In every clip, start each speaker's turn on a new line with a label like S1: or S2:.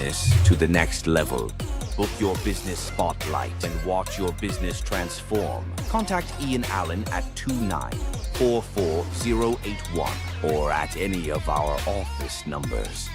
S1: business to the next level. Book your business spotlight and watch your business transform. Contact Ian Allen at 2944081 or at any of our office numbers.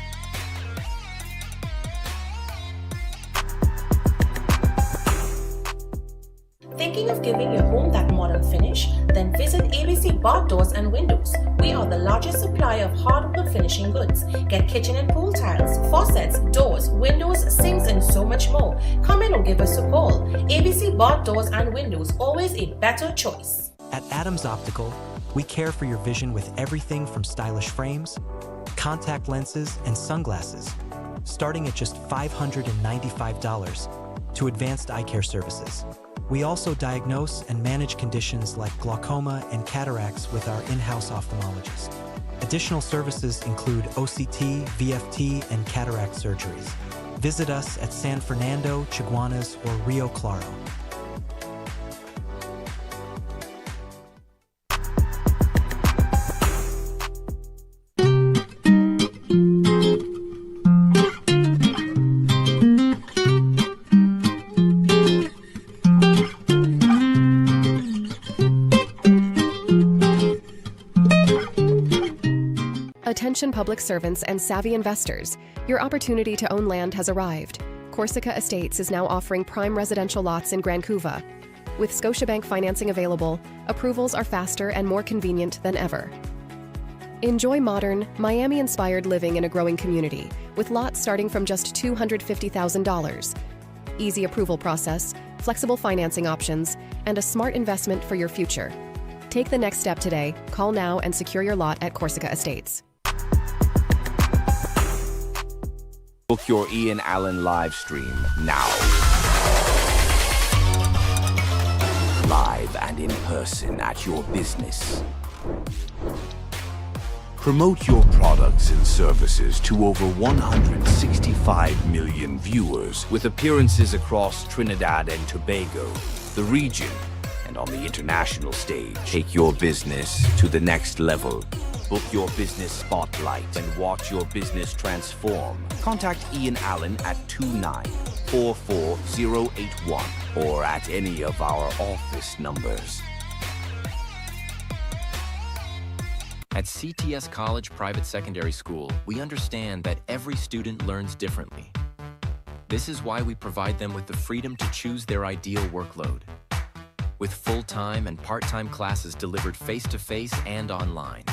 S2: Thinking of giving your home that modern finish? Then visit ABC Bar Doors and Windows. We are the largest supplier of hardwood finishing goods. Get kitchen and pool tiles, faucets, doors, windows, sinks, and so much more. Come in or give us a call. ABC Bar Doors and Windows, always a better choice.
S3: At Adams Optical, we care for your vision with everything from stylish frames, contact lenses, and sunglasses, starting at just $595 to advanced eye care services. We also diagnose and manage conditions like glaucoma and cataracts with our in-house ophthalmologist. Additional services include OCT, VFT, and cataract surgeries. Visit us at San Fernando, Chaguanas, or Rio Claro.
S4: Attention public servants and savvy investors, your opportunity to own land has arrived. Corsica Estates is now offering prime residential lots in Grand Couva. With Scotiabank financing available, approvals are faster and more convenient than ever. Enjoy modern, Miami-inspired living in a growing community, with lots starting from just $250,000. Easy approval process, flexible financing options, and a smart investment for your future. Take the next step today. Call now and secure your lot at Corsica Estates.
S1: Book your Ian Allen live stream now. Live and in person at your business. Promote your products and services to over 165 million viewers with appearances across Trinidad and Tobago, the region, and on the international stage. Take your business to the next level. Book your business spotlight and watch your business transform. Contact Ian Allen at 2944081 or at any of our office numbers.
S5: At CTS College Private Secondary School, we understand that every student learns differently. This is why we provide them with the freedom to choose their ideal workload. With full-time and part-time classes delivered face-to-face and online,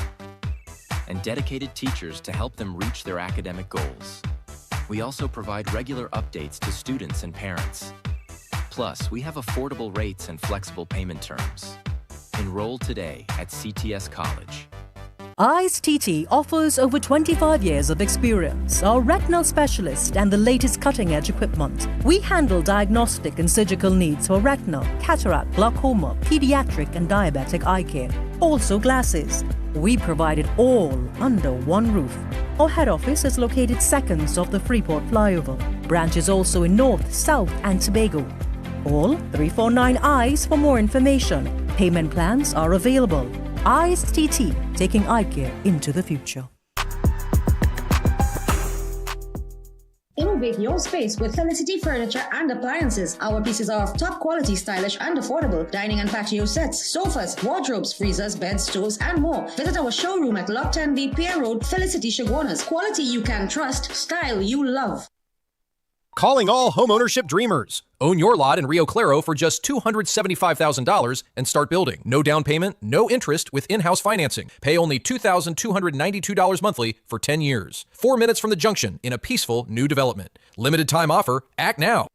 S5: and dedicated teachers to help them reach their academic goals. We also provide regular updates to students and parents. Plus, we have affordable rates and flexible payment terms. Enroll today at CTS College.
S6: ISTT offers over 25 years of experience, are retinal specialist and the latest cutting-edge equipment. We handle diagnostic and surgical needs for retinal, cataract, glaucoma, pediatric and diabetic eye care. Also glasses. We provide it all under one roof. Our head office is located seconds off the Freeport flyover. Branches also in North, South and Tobago. Call 349 eyes for more information. Payment plans are available. ISTT, taking eye care into the future.
S7: Innovate your space with Felicity Furniture and Appliances. Our pieces are of top quality, stylish and affordable. Dining and patio sets, sofas, wardrobes, freezers, beds, stoves and more. Visit our showroom at Lot 10B Pier Road, Felicity Chaguanas. Quality you can trust, style you love.
S8: Calling all homeownership dreamers. Own your lot in Rio Claro for just $275,000 and start building. No down payment, no interest with in-house financing. Pay only $2,292 monthly for 10 years. 4 minutes from the junction in a peaceful new development. Limited time offer. Act now.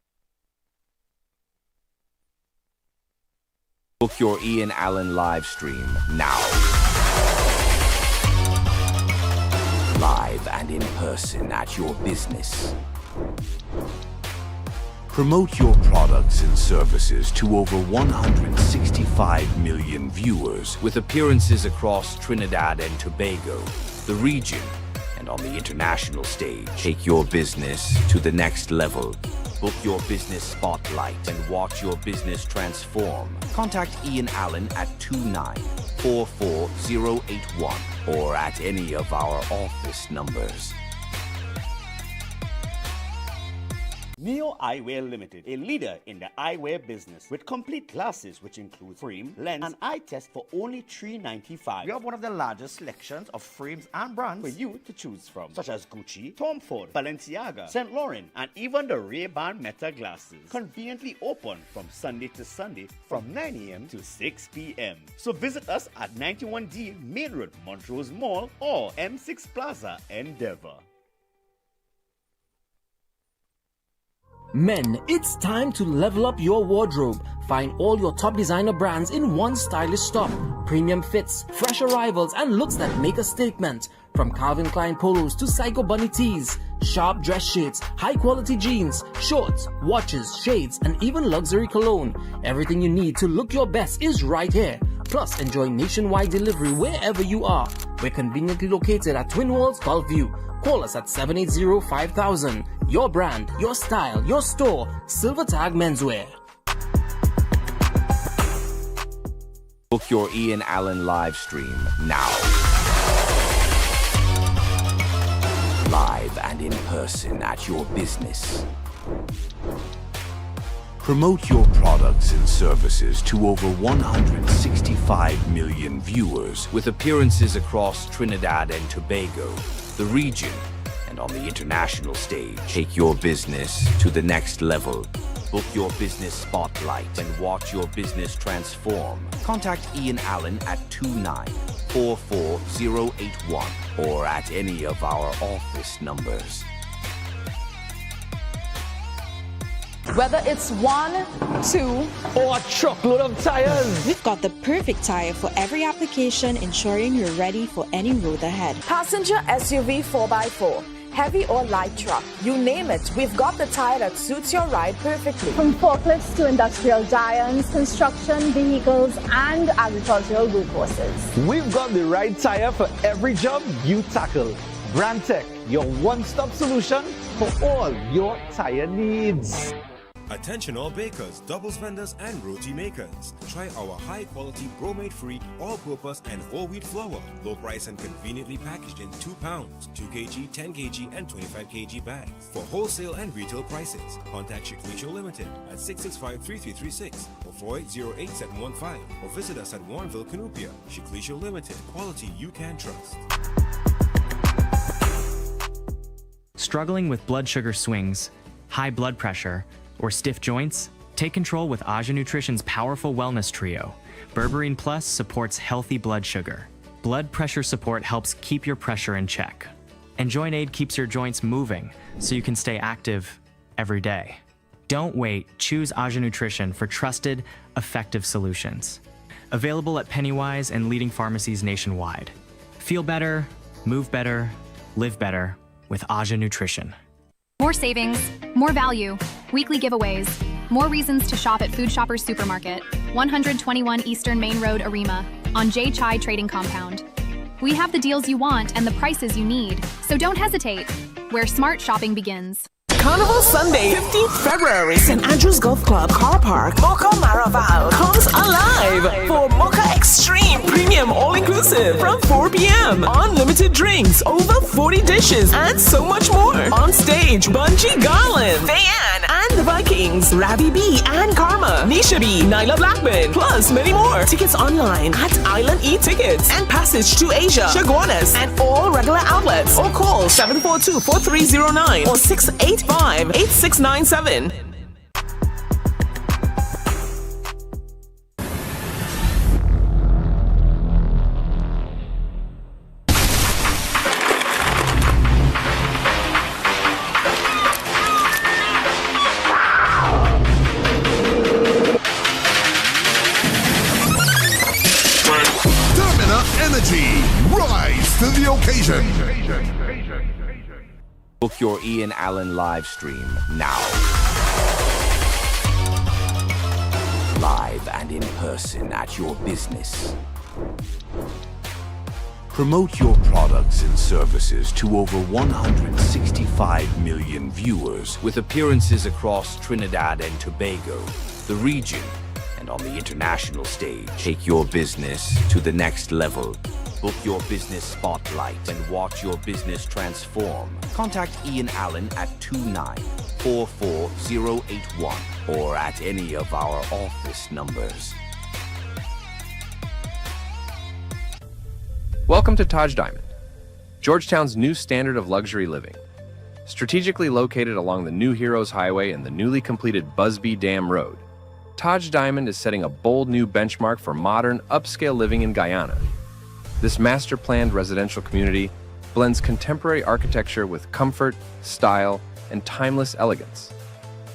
S1: Book your Ian Allen live stream now. Live and in person at your business. Promote your products and services to over 165 million viewers with appearances across Trinidad and Tobago, the region, and on the international stage. Take your business to the next level. Book your business spotlight and watch your business transform. Contact Ian Allen at 2944081 or at any of our office numbers.
S9: Neo Eyewear Limited, a leader in the eyewear business with complete glasses which include frame, lens, and eye test for only $3.95. We have one of the largest selections of frames and brands for you to choose from, such as Gucci, Tom Ford, Balenciaga, St. Laurent, and even the Ray-Ban Meta glasses. Conveniently open from Sunday to Sunday from 9 a.m. to 6 p.m. So visit us at 91D Main Road, Montrose Mall, or M6 Plaza, Endeavor.
S10: Men, it's time to level up your wardrobe. Find all your top designer brands in one stylish stop. Premium fits, fresh arrivals, and looks that make a statement. From Calvin Klein polos to Psycho Bunny tees, sharp dress shades, high quality jeans, shorts, watches, shades, and even luxury cologne. Everything you need to look your best is right here. Plus, enjoy nationwide delivery wherever you are. We're conveniently located at Twin Walls, Gulfview. Call us at 780-5000. Your brand, your style, your store. Silver Tag Menswear.
S1: Book your Ian Allen live stream now. Live and in person at your business. Promote your products and services to over 165 million viewers with appearances across Trinidad and Tobago, the region, and on the international stage. Take your business to the next level. Book your business spotlight and watch your business transform. Contact Ian Allen at 2944081 or at any of our office numbers.
S11: Whether it's 1, 2,
S10: or a truckload of tires,
S12: we've got the perfect tire for every application, ensuring you're ready for any road ahead.
S11: Passenger SUV 4x4, heavy or light truck, you name it, we've got the tire that suits your ride perfectly.
S13: From forklifts to industrial giants, construction, vehicles, and agricultural workhorses.
S14: We've got the right tire for every job you tackle. Brandtech, your one-stop solution for all your tire needs.
S15: Attention all bakers, doubles vendors, and roti makers. Try our high-quality bromate-free, all-purpose, and whole wheat flour. Low price and conveniently packaged in 2 pounds, 2 kg, 10 kg, and 25 kg bags. For wholesale and retail prices, contact Chiclicho Limited at 665-3336 or 4808715 or visit us at Warrenville, Canupia. Chiclicho Limited, quality you can trust.
S16: Struggling with blood sugar swings, high blood pressure, or stiff joints? Take control with Aja Nutrition's powerful wellness trio. Berberine Plus supports healthy blood sugar. Blood pressure support helps keep your pressure in check. And Joint Aid keeps your joints moving so you can stay active every day. Don't wait, choose Aja Nutrition for trusted, effective solutions. Available at Pennywise and leading pharmacies nationwide. Feel better, move better, live better with Aja Nutrition.
S17: More savings, more value, weekly giveaways, more reasons to shop at Food Shoppers Supermarket, 121 Eastern Main Road, Arima, on J. Chai Trading Compound. We have the deals you want and the prices you need, so don't hesitate, where smart shopping begins.
S11: Carnival Sunday, 15th February, St. Andrews Golf Club, Car Park, Mocha Maraval comes alive for Mocha Extreme Premium All-Inclusive from 4 p.m. Unlimited drinks, over 40 dishes, and so much more. On stage, Bungie Garland, Fayan, and the Vikings, Ravi B and Karma, Nisha B, Nyla Blackburn, plus many more. Tickets online at Island E-Tickets and passage to Asia, Chaguanas, and all regular outlets. Or call 742-4309 or 685-8697.
S18: Rise to the occasion.
S1: Book your Ian Allen live stream now. Live and in person at your business. Promote your products and services to over 165 million viewers with appearances across Trinidad and Tobago, the region, and on the international stage. Take your business to the next level. Book your business spotlight and watch your business transform. Contact Ian Allen at 2944081 or at any of our office numbers.
S19: Welcome to Taj Diamond, Georgetown's new standard of luxury living. Strategically located along the New Heroes Highway and the newly completed Busby Dam Road, Taj Diamond is setting a bold new benchmark for modern, upscale living in Guyana. This master-planned residential community blends contemporary architecture with comfort, style, and timeless elegance.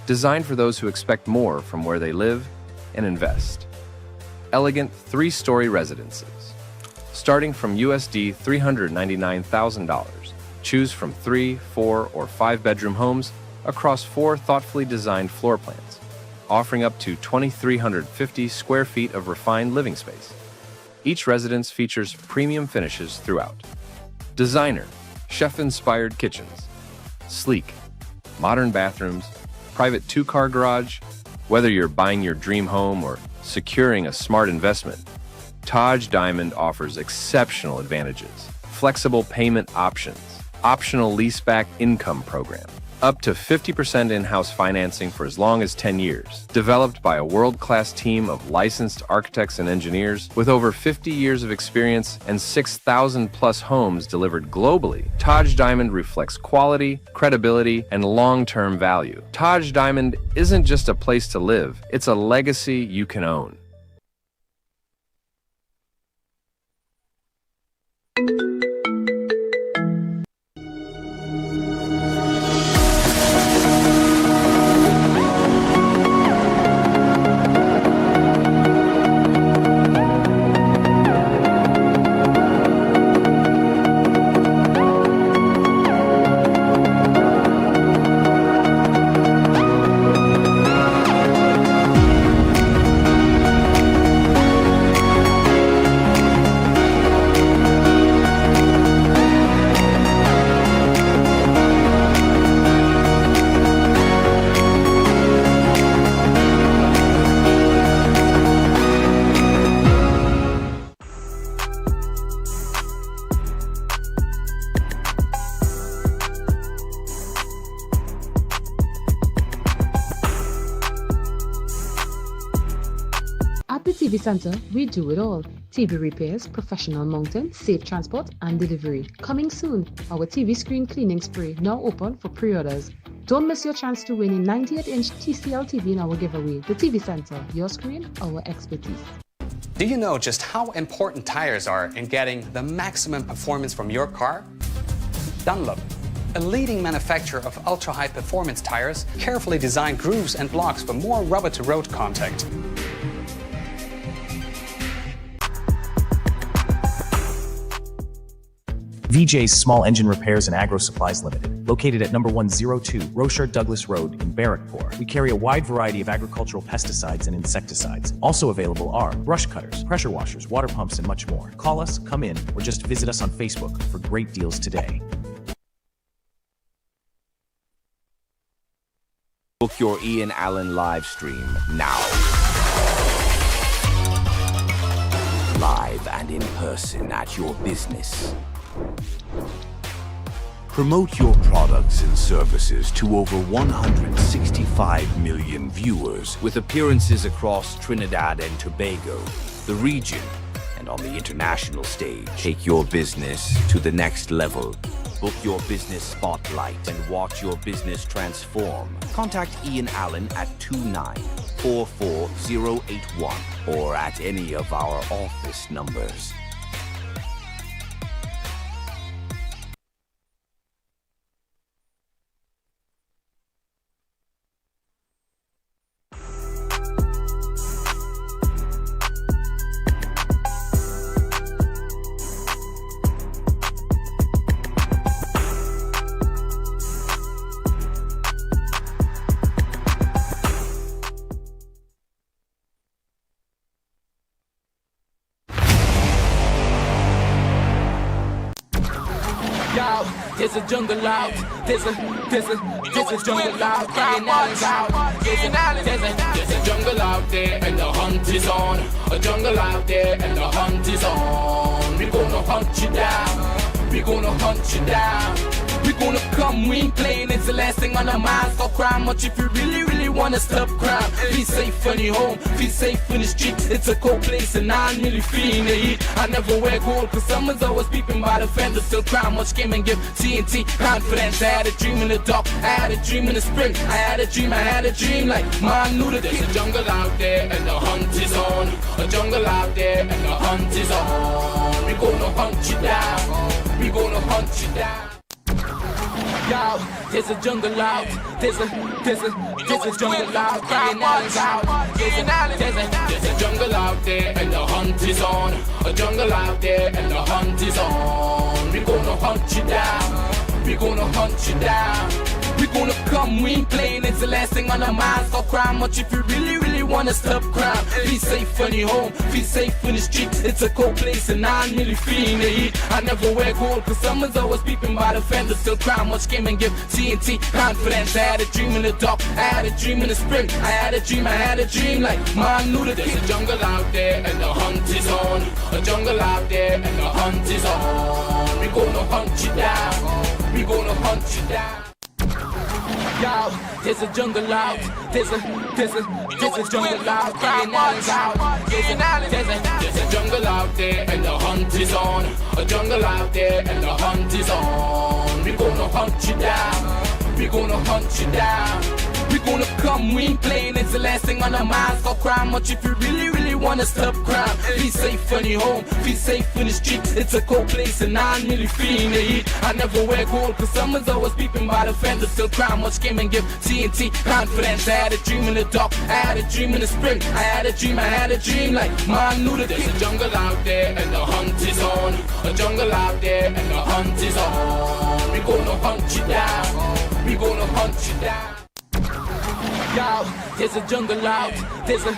S19: Designed for those who expect more from where they live and invest. Elegant three-story residences. Starting from USD $399,000. Choose from 3, 4, or 5-bedroom homes across 4 thoughtfully designed floor plans, offering up to 2,350 square feet of refined living space. Each residence features premium finishes throughout. Designer, chef-inspired kitchens, sleek, modern bathrooms, private 2-car garage. Whether you're buying your dream home or securing a smart investment, Taj Diamond offers exceptional advantages. Flexible payment options, optional leaseback income program, up to 50% in-house financing for as long as 10 years. Developed by a world-class team of licensed architects and engineers with over 50 years of experience and 6,000+ homes delivered globally, Taj Diamond reflects quality, credibility, and long-term value. Taj Diamond isn't just a place to live, it's a legacy you can own.
S20: At the TV Center, we do it all. TV repairs, professional mounting, safe transport, and delivery. Coming soon, our TV screen cleaning spray, now open for pre-orders. Don't miss your chance to win a 98-inch TCL TV in our giveaway. The TV Center, your screen, our expertise.
S21: Do you know just how important tires are in getting the maximum performance from your car? Dunlop, a leading manufacturer of ultra-high performance tires, carefully designed grooves and blocks for more rubber-to-road contact.
S22: VJ's Small Engine Repairs and Agro Supplies Limited, located at number 102 Rochard Douglas Road in Barrackpore. We carry a wide variety of agricultural pesticides and insecticides. Also available are brush cutters, pressure washers, water pumps, and much more. Call us, come in, or just visit us on Facebook for great deals today.
S1: Book your Ian Allen live stream now. Live and in person at your business. Promote your products and services to over 165 million viewers with appearances across Trinidad and Tobago, the region, and on the international stage. Take your business to the next level. Book your business spotlight and watch your business transform. Contact Ian Allen at 2944081 or at any of our office numbers.
S23: There's a jungle out. There's a jungle out. There's a jungle out there and the hunt is on. A jungle out there and the hunt is on. We gonna hunt you down. We gonna hunt you down. We gonna come, we ain't playing, it's the last thing on our minds. Stop crime much if you really wanna stop crime. Be safe in your home, be safe in the street. It's a cold place and I'm really feeling the heat. I never wear gold cause someone's always peeping by the fender. Still crime much came and give TNT confidence. I had a dream in the dark, I had a dream in the spring. I had a dream like man knew that there's a jungle out there and the hunt is on. A jungle out there and the hunt is on. We gonna hunt you down. We gonna hunt you down. Yo, there's a jungle out. There's a jungle out. Ianalleyne's out. There's a jungle out there and the hunt is on. A jungle out there and the hunt is on. We gonna hunt you down. We gonna hunt you down. We gonna come, we ain't playing, it's the last thing on our minds. Stop crime much if you really wanna stop crime. Be safe in your home, be safe in the street. It's a cold place and I'm really feeling the heat. I never wear gold cause someone's always peeping by the fender. Still crime much came and give TNT confidence. I had a dream in the dark, I had a dream in the spring. I had a dream like man knew that there's a jungle out there and the hunt is on. A jungle out there and the hunt is on. We gonna hunt you down. We gonna hunt you down. Yo, there's a jungle out. There's a jungle out. Ianalleyne's out. There's a jungle out there and the hunt is on. A jungle out there and the hunt is on. We gonna hunt you down. We gonna hunt you down. We gonna come, we ain't playing, it's the last thing on our minds. Stop crime much if you really wanna stop crime. Be safe in your home, be safe in the street. It's a cold place and I'm really feeling the heat. I never wear gold cause someone's always peeping by the fender. Still crime much came and give TNT confidence. I had a dream in the dark, I had a dream in the spring. I had a dream like man knew that there's a jungle out there and the hunt is on. A jungle out there and the hunt is on. We gonna hunt you down. We gonna hunt you down. Yo, there's a jungle out. There's a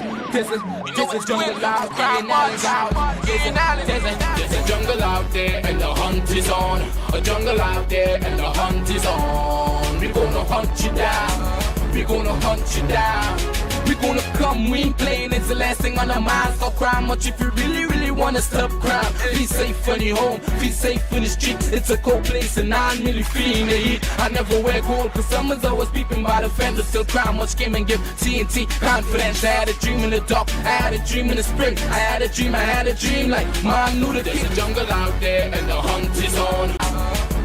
S23: jungle out. Ianalleyne's out. There's a jungle out there and the hunt is on. A jungle out there and the hunt is on. We gonna hunt you down. We gonna hunt you down. We gonna come, we ain't playing, it's the last thing on our minds. Stop crime much if you really wanna stop crime. Be safe in your home, be safe in the street. It's a cold place and I'm really feeling the heat. I never wear gold cause someone's always peeping by the fender. Still crime much came and give TNT confidence. I had a dream in the dark, I had a dream in the spring. I had a dream like man knew that there's a jungle out there and the hunt is on.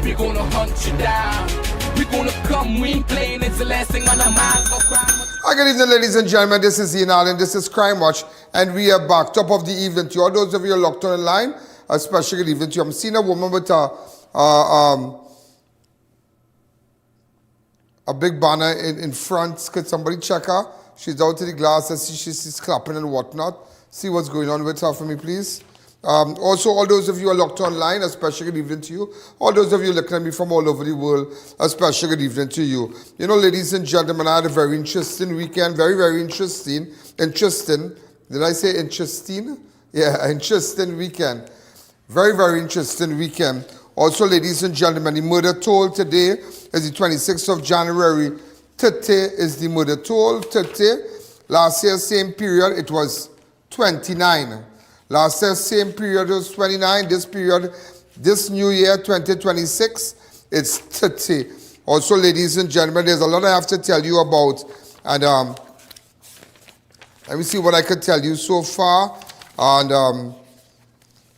S23: We gonna hunt you down. We gonna come, we ain't playing, it's the last thing on our minds. Stop crime much.
S2: Hi, good evening, ladies and gentlemen. This is I.A.N, this is Crime Watch, and we are back. Top of the evening to all those of you locked on the line. A special good evening to you. I'm seeing a woman with a big banner in front. Could somebody check her? She's out to the glass and she's clapping and whatnot. See what's going on with her for me, please. Also, all those of you who are locked online, a special good evening to you. All those of you looking at me from all over the world, a special good evening to you. You know, ladies and gentlemen, I had a very interesting weekend. Very interesting. Interesting. Did I say interesting? Yeah, interesting weekend. Very interesting weekend. Also, ladies and gentlemen, the murder toll today is the 26th of January. 30 is the murder toll. 30. Last year, same period, it was 29. Last year, same period was 29. This period, this new year, 2026, it's 30. Also, ladies and gentlemen, there's a lot I have to tell you about. And let me see what I could tell you so far. And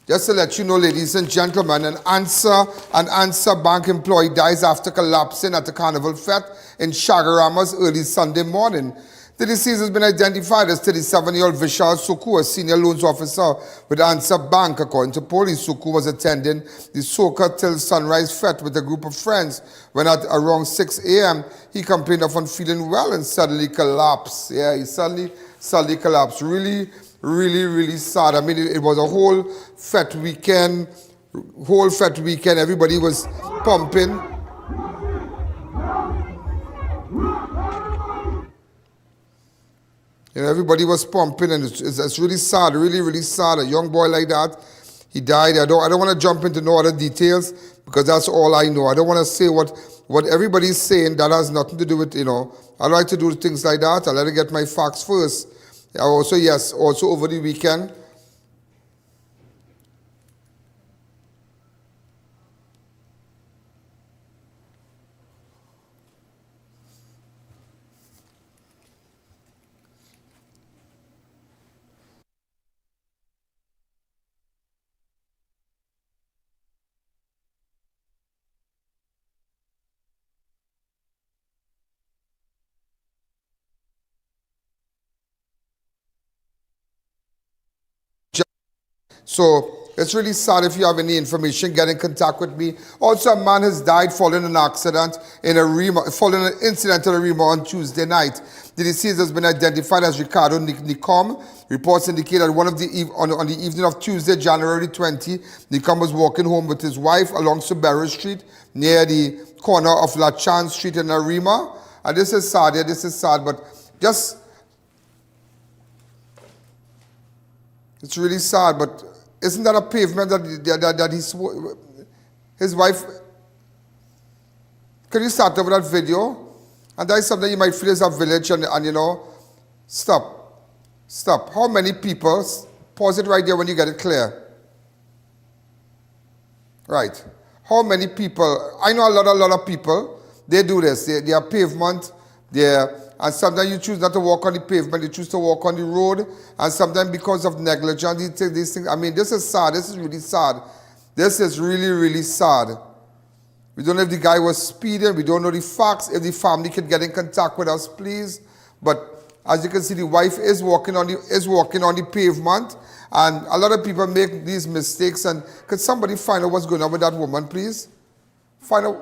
S2: just to let you know, ladies and gentlemen, an answer bank employee dies after collapsing at a carnival fete in Chaguaramas early Sunday morning. The deceased has been identified as 37-year-old Vishal Suku, a senior loans officer with Answer Bank. According to police, Suku was attending the Soca Till Sunrise Fete with a group of friends when at around 6 a.m. he complained of unfeeling well and suddenly collapsed. Yeah, he suddenly collapsed. Really sad. I mean, it was a whole fete weekend. Everybody was pumping. You know, everybody was pumping, and it's really sad, really sad. A young boy like that, he died. I don't want to jump into no other details because that's all I know. I don't want to say what everybody's saying. That has nothing to do with, you know. I like to do things like that. I like to get my facts first. Also over the weekend, So it's really sad. If you have any information, get in contact with me. Also, a man has died following an accident following an incident in Arima on Tuesday night. The deceased has been identified as Ricardo Nicom. Reports indicate that on the evening of Tuesday, January 20, Nicom was walking home with his wife along Sabessar Street near the corner of La Chan Street in Arima. And this is sad, this is sad, but just, it's really sad, but isn't that a pavement that his wife, can you start over that video? And that is something you might feel is a village and you know, stop. How many people, pause it right there when you get it clear. Right. How many people, I know a lot of people, they do this. They are pavement, and sometimes you choose not to walk on the pavement, you choose to walk on the road, and sometimes because of negligence, these things, I mean, this is sad, this is really sad. This is really, really sad. We don't know if the guy was speeding, we don't know the facts. If the family can get in contact with us, please. But as you can see, the wife is walking on the pavement, and a lot of people make these mistakes. And could somebody find out what's going on with that woman, please? Find out,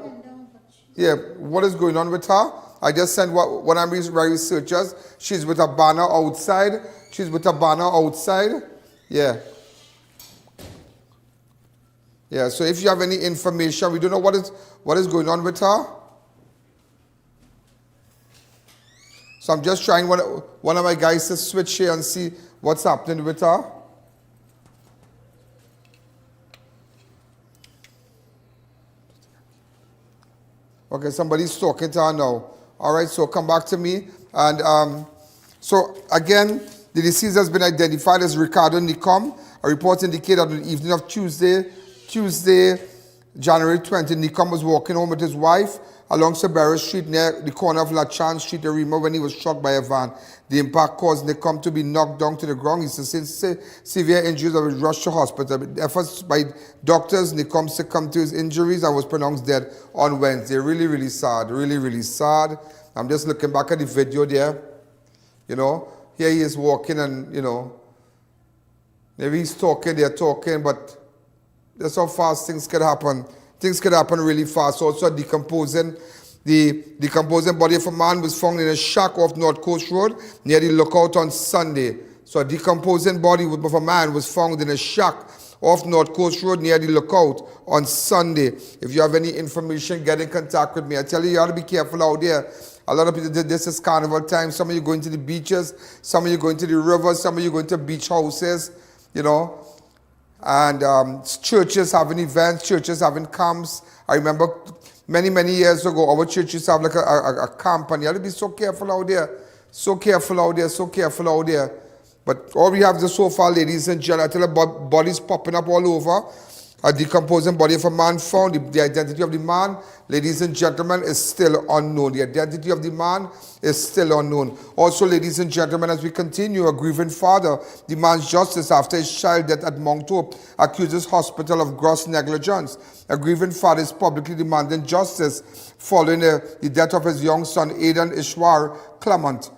S2: yeah, what is going on with her. I just sent one of my researchers. She's with a banner outside. Yeah. Yeah, so if you have any information, we don't know what is going on with her. So I'm just trying one of my guys to switch here and see what's happening with her. Okay, somebody's talking to her now. All right, so come back to me. And so again, the deceased has been identified as Ricardo Nicom. A report indicated that on the evening of Tuesday, January 20, Nicom was walking home with his wife along Sabessar Street near the corner of La Chan Street, Arima, when he was struck by a van. The impact caused Nicom to be knocked down to the ground. He sustained severe injuries and was rushed to hospital. With efforts by doctors, Nicom succumbed to his injuries and was pronounced dead on Wednesday. Really, really sad. Really, really sad. I'm just looking back at the video there. You know, here he is walking and, you know, maybe he's talking, they're talking, but that's how fast things can happen. Things can happen really fast. Also, the decomposing body of a man was found in a shack off North Coast Road near the lookout on Sunday. So a decomposing body of a man was found in a shack off North Coast Road near the lookout on Sunday. If you have any information, get in contact with me. I tell you, you ought to be careful out there. A lot of people, this is carnival time. Some of you going to the beaches, some of you going to the rivers, some of you going to beach houses, you know. And churches having events, churches having camps. I remember many years ago, our church used to have like a camp, and you have to be so careful out there. So careful out there. But all we have is so far, ladies and gentlemen, I tell you, bodies popping up all over. A decomposing body of a man found. The identity of the man, ladies and gentlemen, is still unknown. The identity of the man is still unknown. Also, ladies and gentlemen, as we continue, a grieving father demands justice after his child death at Mount Hope, accuses hospital of gross negligence. A grieving father is publicly demanding justice following the death of his young son, I.A.N. Ishwar Clement.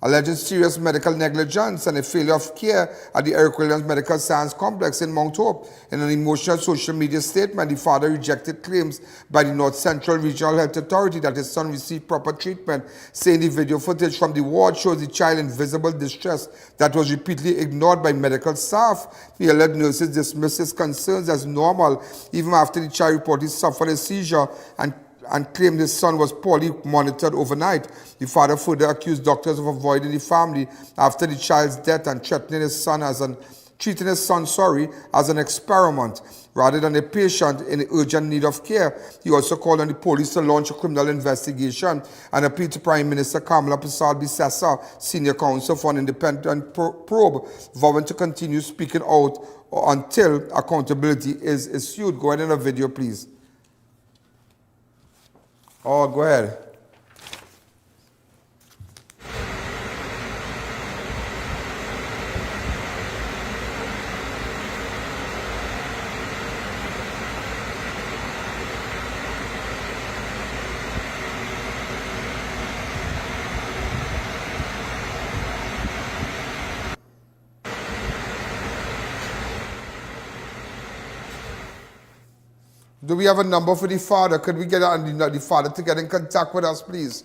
S2: Alleged serious medical negligence and a failure of care at the Eric Williams Medical Science Complex in Mount Hope. In an emotional social media statement, the father rejected claims by the North Central Regional Health Authority that his son received proper treatment, saying the video footage from the ward shows the child in visible distress that was repeatedly ignored by medical staff. The alleged nurses dismissed his concerns as normal, even after the child reportedly suffered a seizure and claimed his son was poorly monitored overnight. The father further accused doctors of avoiding the family after the child's death and treating his son as an experiment rather than a patient in urgent need of care. He also called on the police to launch a criminal investigation and appealed to Prime Minister Kamala Persad-Bissessar, senior counsel for an independent probe, vowing to continue speaking out until accountability is issued. Go ahead in a video, please. Oh, go ahead. Do we have a number for the father? Could we get the father to get in contact with us, please?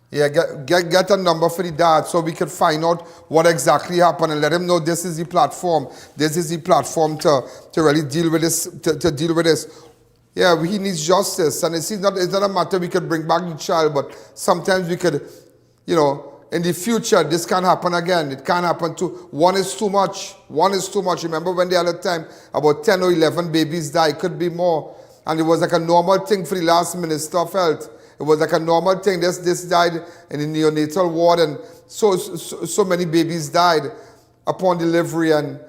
S2: Yeah, get a number for the dad so we can find out what exactly happened and let him know this is the platform. This is the platform to really deal with this. To deal with this. Yeah, he needs justice, and it's not a matter we could bring back the child, but sometimes we could, in the future, this can happen again. It can happen too. One is too much. One is too much. Remember when the other time about 10 or 11 babies died, could be more, and it was like a normal thing for the last Minister of Health. It was like a normal thing. This died in the neonatal ward, and so many babies died upon delivery, and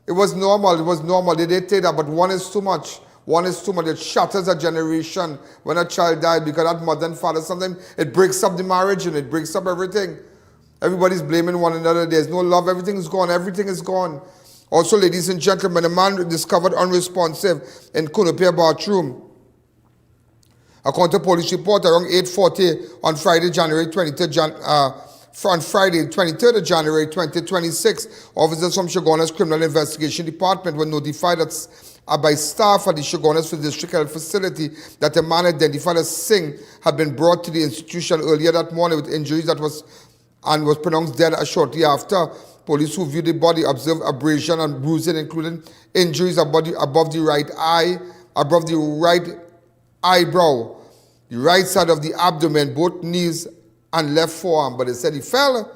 S2: it was normal. It was normal. They did say that, but one is too much. One is too much. It shatters a generation when a child died because that mother and father, sometimes it breaks up the marriage and it breaks up everything. Everybody's blaming one another. There's no love. Everything is gone. Everything is gone. Also, ladies and gentlemen, a man discovered unresponsive in Kunupia bathroom. According to police report, around 8:40 on Friday, January 23rd, on Friday, 23rd of January 2026, officers from Shoguna's Criminal Investigation Department were notified by staff at the Shoguna's District Health Facility that a man identified as Singh had been brought to the institution earlier that morning with injuries was pronounced dead shortly after. Police who viewed the body observed abrasion and bruising, including injuries above the right eye, above the right eyebrow, the right side of the abdomen, both knees and left forearm. But they said he fell.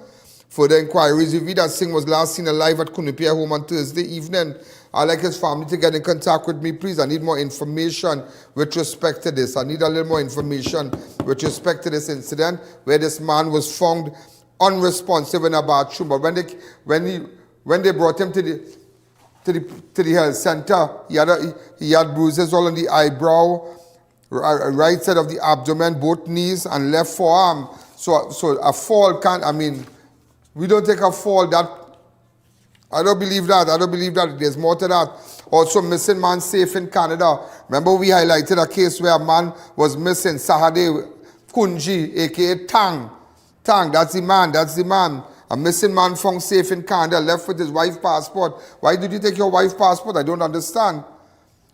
S2: Further inquiries revealed that Singh was last seen alive at Kunupia home on Thursday evening. I'd like his family to get in contact with me, please. I need more information with respect to this. I need a little more information with respect to this incident where this man was found unresponsive in a bathroom. But when they brought him to the health center, he had bruises all on the eyebrow, right side of the abdomen, both knees and left forearm. So a fall can't, we don't take a fall that, I don't believe that. I don't believe that. There's more to that. Also, missing man safe in Canada. Remember we highlighted a case where a man was missing, Sahade Kunji, a.k.a. Tang. Tang, that's the man. A missing man found safe in Canada, left with his wife's passport. Why did you take your wife's passport? I don't understand.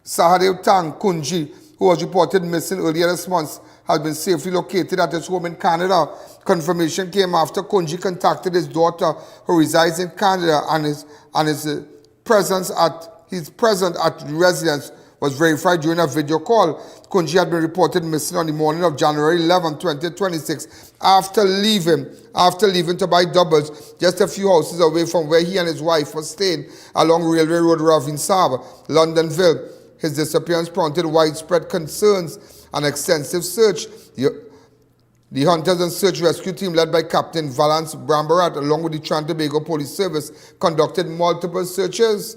S2: Sahade Tang Kunji, who was reported missing earlier this month, has been safely located at his home in Canada. Confirmation came after Kunji contacted his daughter, who resides in Canada, and his presence at the residence was verified during a video call. Kunji had been reported missing on the morning of January 11, 2026, after leaving to buy doubles just a few houses away from where he and his wife were staying along Railway Road, Ravinsab, Londonville. His disappearance prompted widespread concerns and extensive search. The Hunters and Search Rescue Team, led by Captain Valance Brambarat, along with the Trinidad and Tobago Police Service, conducted multiple searches.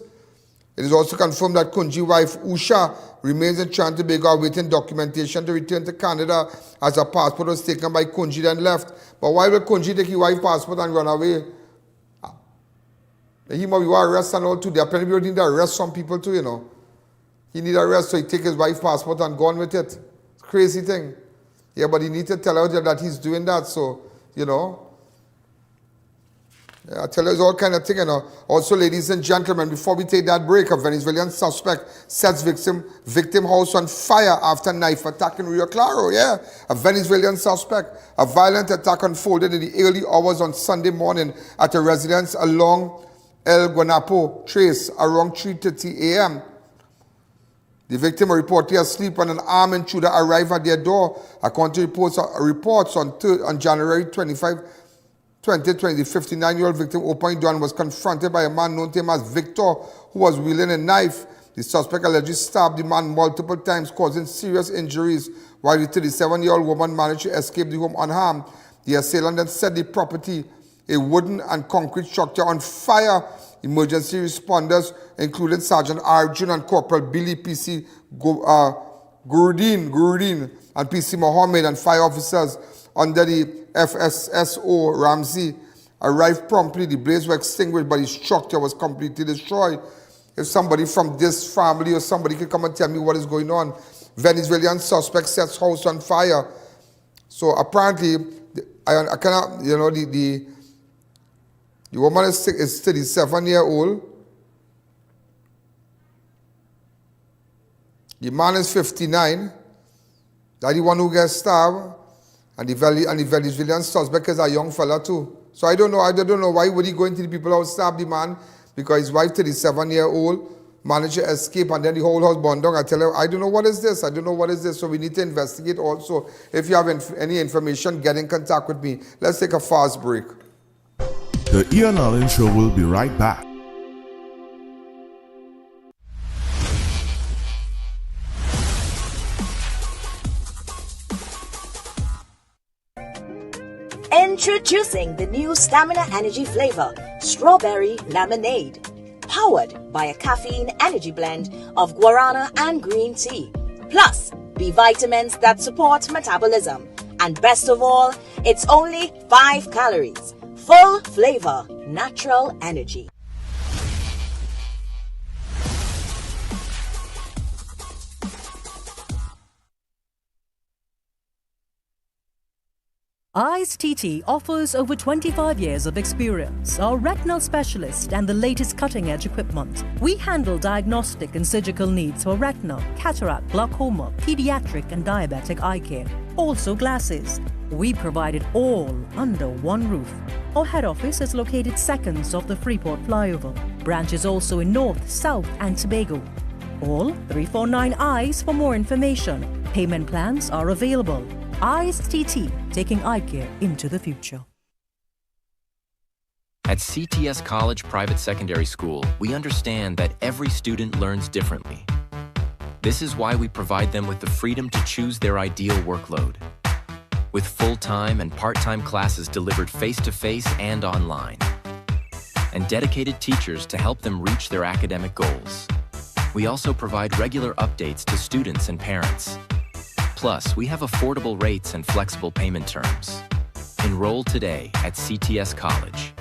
S2: It is also confirmed that Kunji's wife, Usha, remains in Trinidad and Tobago awaiting documentation to return to Canada as her passport was taken by Kunji then left. But why will Kunji take his wife's passport and run away? He might be arrested and all too. There are plenty of people need to arrest some people too, He need arrest, so he take his wife's passport and gone with it. It's a crazy thing. Yeah, but he need to tell her that he's doing that, so, I tell you, it's all kind of thing, Also, ladies and gentlemen, before we take that break, a Venezuelan suspect sets victim house on fire after knife attack in Rio Claro. Yeah, a Venezuelan suspect. A violent attack unfolded in the early hours on Sunday morning at a residence along El Guanapo Trace around 3:30 a.m. The victim reportedly asleep when an armed intruder arrived at their door. According to reports on January 25, 2020, the 59-year-old victim opened the door and was confronted by a man known to him as Victor, who was wielding a knife. The suspect allegedly stabbed the man multiple times, causing serious injuries, while the 37-year-old woman managed to escape the home unharmed. The assailant then set the property, a wooden and concrete structure, on fire. Emergency responders, including Sergeant Arjun and Corporal Billy P.C. Gurudin and P.C. Mohammed and fire officers under the FSSO Ramsey arrived promptly. The blaze was extinguished, but the structure was completely destroyed. If somebody from this family or somebody could come and tell me what is going on. Venezuelan suspect sets house on fire. So apparently, I cannot, the woman is 37-year-old. The man is 59. That's the one who gets stabbed. And the Venezuelan suspect is a young fella too. So I don't know why would he go into the people house, stab the man, because his wife, 37-year-old, managed to escape, and then the whole house burned down. I tell her, I don't know what is this. So we need to investigate also. If you have any information, get in contact with me. Let's take a fast break.
S18: The Ian Allen Show will be right back.
S3: Introducing the new Stamina Energy flavor, Strawberry Lemonade. Powered by a caffeine energy blend of guarana and green tea. Plus, B vitamins that support metabolism. And best of all, it's only 5 calories. Full flavor, natural energy.
S6: I.A.N TT offers over 25 years of experience, are retinal specialist and the latest cutting-edge equipment. We handle diagnostic and surgical needs for retina, cataract, glaucoma, pediatric and diabetic eye care. Also glasses. We provide it all under one roof. Our head office is located seconds off the Freeport flyover. Branches also in North, South and Tobago. Call 349 eyes for more information. Payment plans are available. I.A.N TT, taking eye care into the future.
S4: At CTS College Private Secondary School, we understand that every student learns differently. This is why we provide them with the freedom to choose their ideal workload. With full-time and part-time classes delivered face-to-face and online. And dedicated teachers to help them reach their academic goals. We also provide regular updates to students and parents. Plus, we have affordable rates and flexible payment terms. Enroll today at CTS College.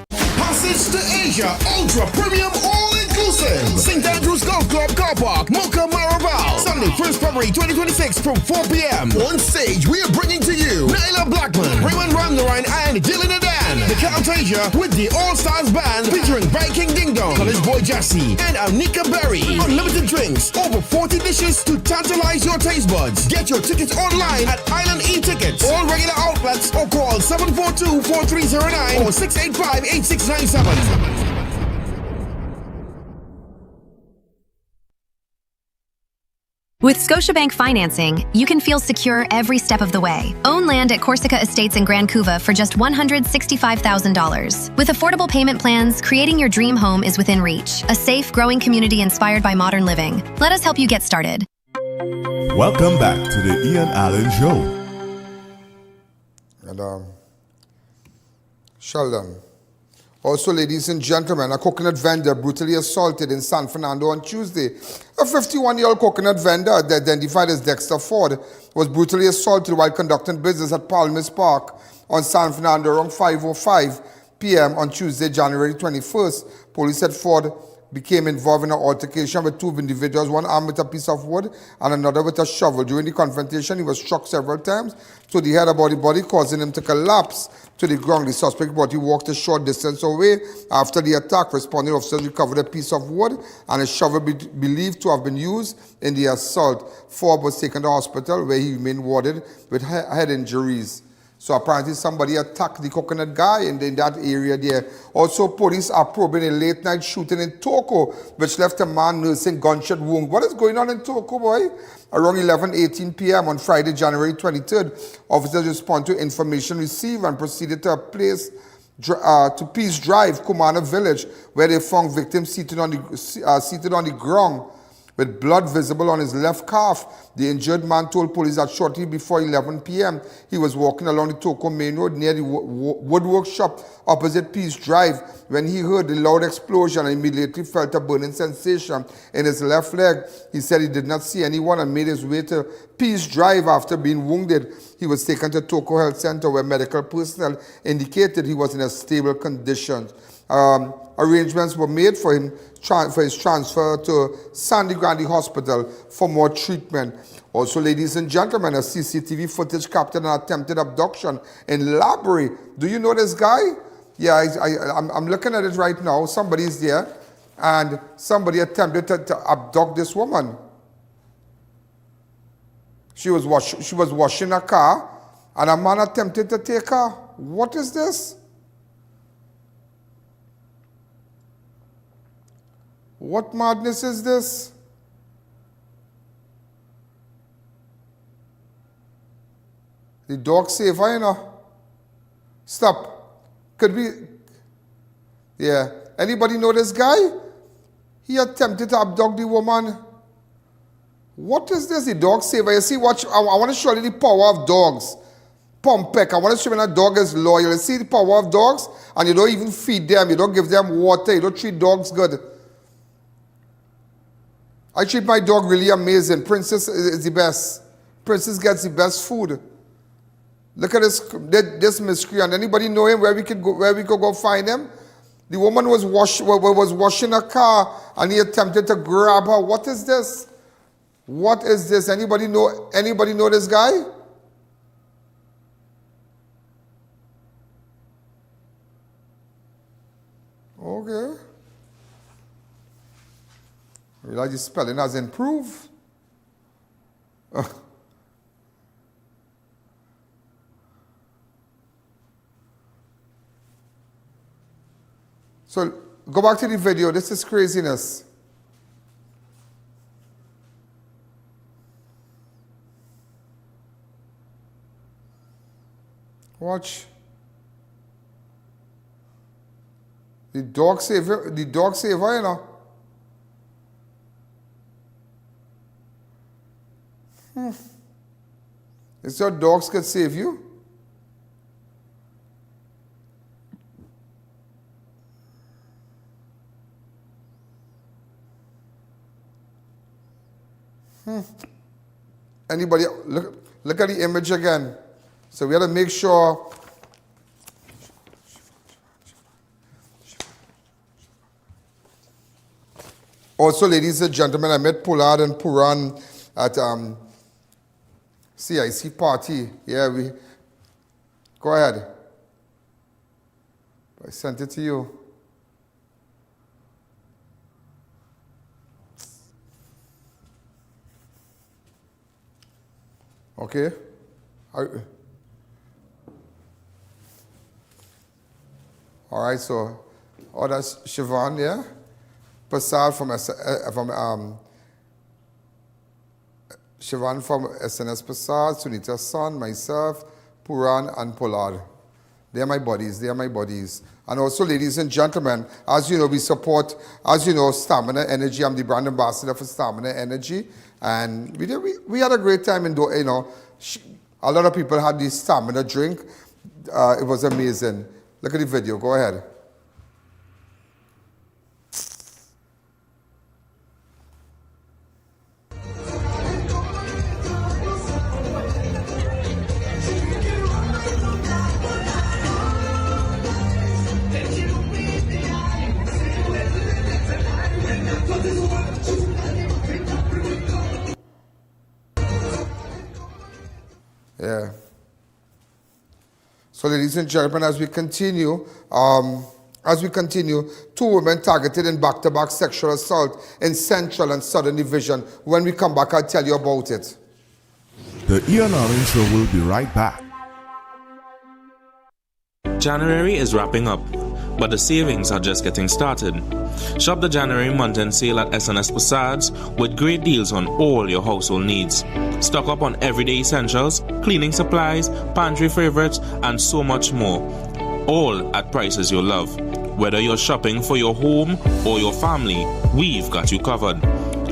S18: Passage to Asia Ultra Premium All-Inclusive. St. Andrew's Golf Club Car Park, Mocha Maraval. Sunday, 1st February 2026 from 4 p.m. On stage, we are bringing to you Nyla Blackman, Raymond Ramnarine, and Dylan Adan. The Count-Asia with the All-Stars Band featuring Viking Ding Dong, College Boy Jassy, and Anika Berry. Unlimited drinks, over 40 dishes to tantalize your taste buds. Get your tickets online at Island E-Tickets. All regular outlets or call 742-4309 or 685-8697.
S5: With Scotiabank financing, you can feel secure every step of the way. Own land at Corsica Estates in Grand Couva for just $165,000. With affordable payment plans, creating your dream home is within reach. A safe, growing community inspired by modern living. Let us help you get started.
S18: Welcome back to the Ian Allen Show.
S2: And Sheldon. Also, ladies and gentlemen, a coconut vendor brutally assaulted in San Fernando on Tuesday. A 51-year-old coconut vendor, identified as Dexter Ford, was brutally assaulted while conducting business at Palmas Park on San Fernando around 5:05 p.m. on Tuesday, January 21st. Police said Ford became involved in an altercation with 2 individuals, one armed with a piece of wood and another with a shovel. During the confrontation, he was struck several times to the head about the body, causing him to collapse to the ground. The suspect body walked a short distance away. After the attack, responding officers recovered a piece of wood and a shovel believed to have been used in the assault. Ford was taken to hospital where he remained warded with head injuries. So apparently somebody attacked the coconut guy in that area there. Also, police are probing a late-night shooting in Toko, which left a man nursing gunshot wound. What is going on in Toko, boy? Around 11:18 p.m. on Friday, January 23rd, officers responded to information received and proceeded to a place to Peace Drive, Kumana Village, where they found victims seated on the ground with blood visible on his left calf. The injured man told police that shortly before 11 p.m., he was walking along the Toko Main Road near the woodwork shop opposite Peace Drive when he heard the loud explosion and immediately felt a burning sensation in his left leg. He said he did not see anyone and made his way to Peace Drive after being wounded. He was taken to Toko Health Center where medical personnel indicated he was in a stable condition. Arrangements were made for his transfer to Sandy Grande Hospital for more treatment. Also, ladies and gentlemen, a CCTV footage captured an attempted abduction in Robbery. Do you know this guy? Yeah, I'm looking at it right now. Somebody's there, and somebody attempted to abduct this woman. She was washing her car, and a man attempted to take her. What is this? What madness is this? The dog saved her, you know. Stop. Could we... Yeah. Anybody know this guy? He attempted to abduct the woman. What is this? The dog saver. You see, watch. I want to show you the power of dogs. Pompek. I want to show you that a dog is loyal. You see the power of dogs? And you don't even feed them. You don't give them water. You don't treat dogs good. I treat my dog really amazing. Princess is the best. Princess gets the best food. Look at this miscreant. Anybody know him? Where we could go find him? The woman was washing her car, and he attempted to grab her. What is this? What is this? Anybody know this guy? Okay. I realize the spelling has improved. So go back to the video. This is craziness. Watch. The dog saver, you know. Is your dogs could save you? Anybody look at the image again. So we have to make sure. Also, ladies and gentlemen, I met Pollard and Puran at CIC party. Yeah, go ahead. I sent it to you. Okay. All right, so, that's Siobhan, yeah? Passal Siobhan from SNS Passal, Sunita's son, myself, Puran, and Pollard. They are my buddies. And also, ladies and gentlemen, as you know, we support, Stamina Energy. I'm the brand ambassador for Stamina Energy. And we had a great time in, a lot of people had the Stamina drink. It was amazing. Look at the video. Go ahead. Yeah. So, ladies and gentlemen, as we continue, 2 women targeted in back-to-back sexual assault in Central and Southern Division. When we come back, I'll tell you about it.
S18: The I.A.N show will be right back.
S7: January is wrapping up, but the savings are just getting started. Shop the January month-end sale at SNS Passards with great deals on all your household needs. Stock up on everyday essentials, cleaning supplies, pantry favorites, and so much more. All at prices you'll love. Whether you're shopping for your home or your family, we've got you covered.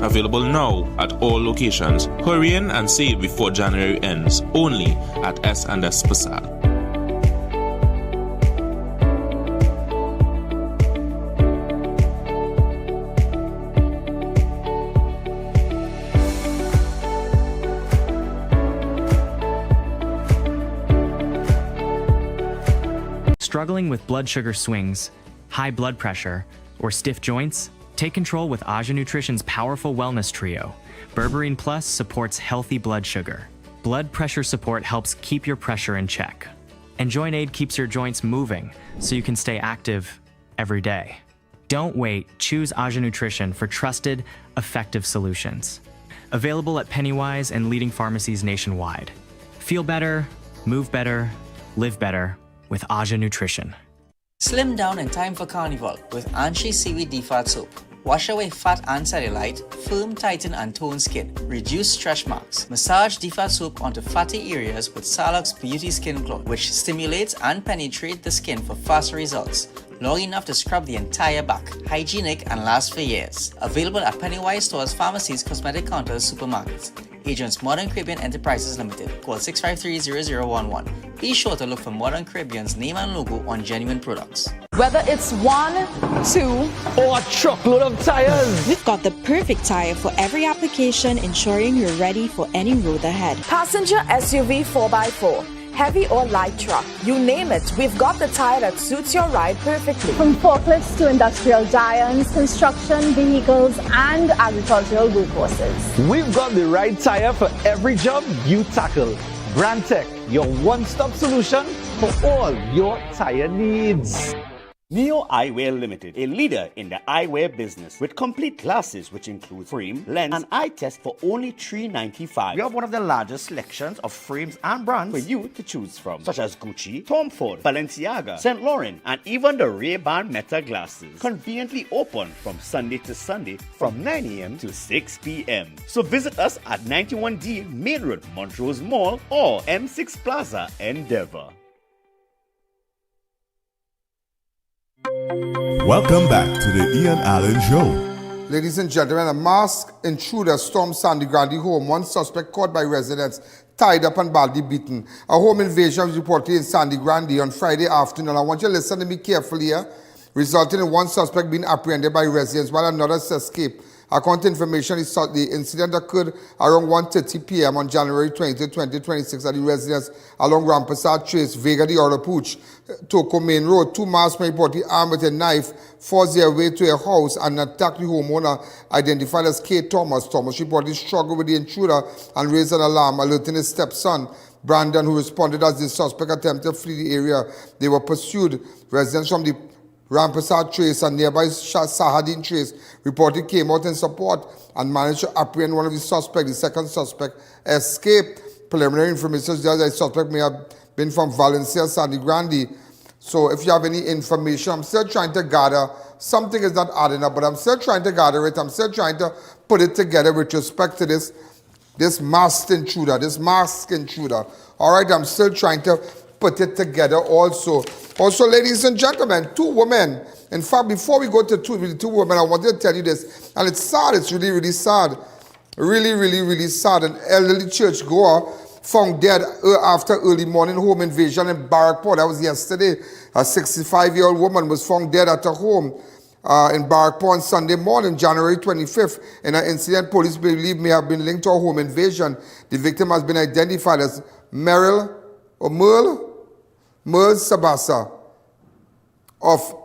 S7: Available now at all locations. Hurry in and save before January ends. Only at S&S Passard.
S16: Struggling with blood sugar swings, high blood pressure, or stiff joints? Take control with I.A.N Nutrition's powerful wellness trio. Berberine Plus supports healthy blood sugar. Blood pressure support helps keep your pressure in check. And Joint Aid keeps your joints moving so you can stay active every day. Don't wait, choose I.A.N Nutrition for trusted, effective solutions. Available at Pennywise and leading pharmacies nationwide. Feel better, move better, live better with Aja Nutrition.
S8: Slim down in time for carnival with Anshi Seaweed Defat Soap. Wash away fat and cellulite, firm, tighten and tone skin, reduce stretch marks. Massage Defat Soap onto fatty areas with Salux Beauty Skin Cloth, which stimulates and penetrates the skin for faster results. Long enough to scrub the entire back. Hygienic and lasts for years. Available at Pennywise stores, pharmacies, cosmetic counters, supermarkets. Agents Modern Caribbean Enterprises Limited. Call 653-0011. Be sure to look for Modern Caribbean's name and logo on genuine products.
S13: Whether it's 1, 2,
S14: or a truckload of tires,
S12: we've got the perfect tire for every application, ensuring you're ready for any road ahead.
S13: Passenger SUV 4x4, heavy or light truck, you name it, we've got the tire that suits your ride perfectly. From forklifts to industrial giants, construction, vehicles, and agricultural workhorses.
S14: we've got the right tire for every job you tackle. Brandtech, your one-stop solution for all your tire needs.
S9: Neo Eyewear Limited, a leader in the eyewear business with complete glasses which include frame, lens, and eye test for only $395. We have one of the largest selections of frames and brands for you to choose from, such as Gucci, Tom Ford, Balenciaga, St. Laurent, and even the Ray-Ban Meta glasses. Conveniently open from Sunday to Sunday from 9 a.m. to 6 p.m. So visit us at 91D Main Road, Montrose Mall, or M6 Plaza, Endeavour.
S18: Welcome back to the Ian Allen Show.
S2: Ladies and gentlemen, a masked intruder stormed Sandy Grande home. One suspect caught by residents tied up and badly beaten. A home invasion was reported in Sandy Grande on Friday afternoon. I want you to listen to me carefully here. Resulting in one suspect being apprehended by residents while another escaped. According to information, the incident occurred around 1:30 p.m. on January 20, 2026 at the residence along Rampasar Trace, Vega de Orapooch, Toko Main Road. Two masked men reportedly armed with a knife forced their way to a house and attacked the homeowner identified as K. Thomas. Thomas reportedly struggled with the intruder and raised an alarm, alerting his stepson, Brandon, who responded as the suspect attempted to flee the area. They were pursued. Residents from the Rampasar Trace and nearby Sahadin Trace reported came out in support and managed to apprehend one of the suspects. The second suspect escaped. Preliminary information suggests that the suspect may have been from Valencia, Sandy Grande. So if you have any information, I'm still trying to gather. Something is not adding up, but I'm still trying to gather it. I'm still trying to put it together with respect to this masked intruder, All right, I'm still trying to put it together also. Also, ladies and gentlemen, two women. In fact, before we go to two women, I wanted to tell you this. And it's sad. It's really, really sad. Really sad. An elderly churchgoer found dead after early morning home invasion in Barrackpore. That was yesterday. A 65-year-old woman was found dead at her home in Barrackpore on Sunday morning, January 25th. In an incident police believe may have been linked to a home invasion. The victim has been identified as Merle Sabessar of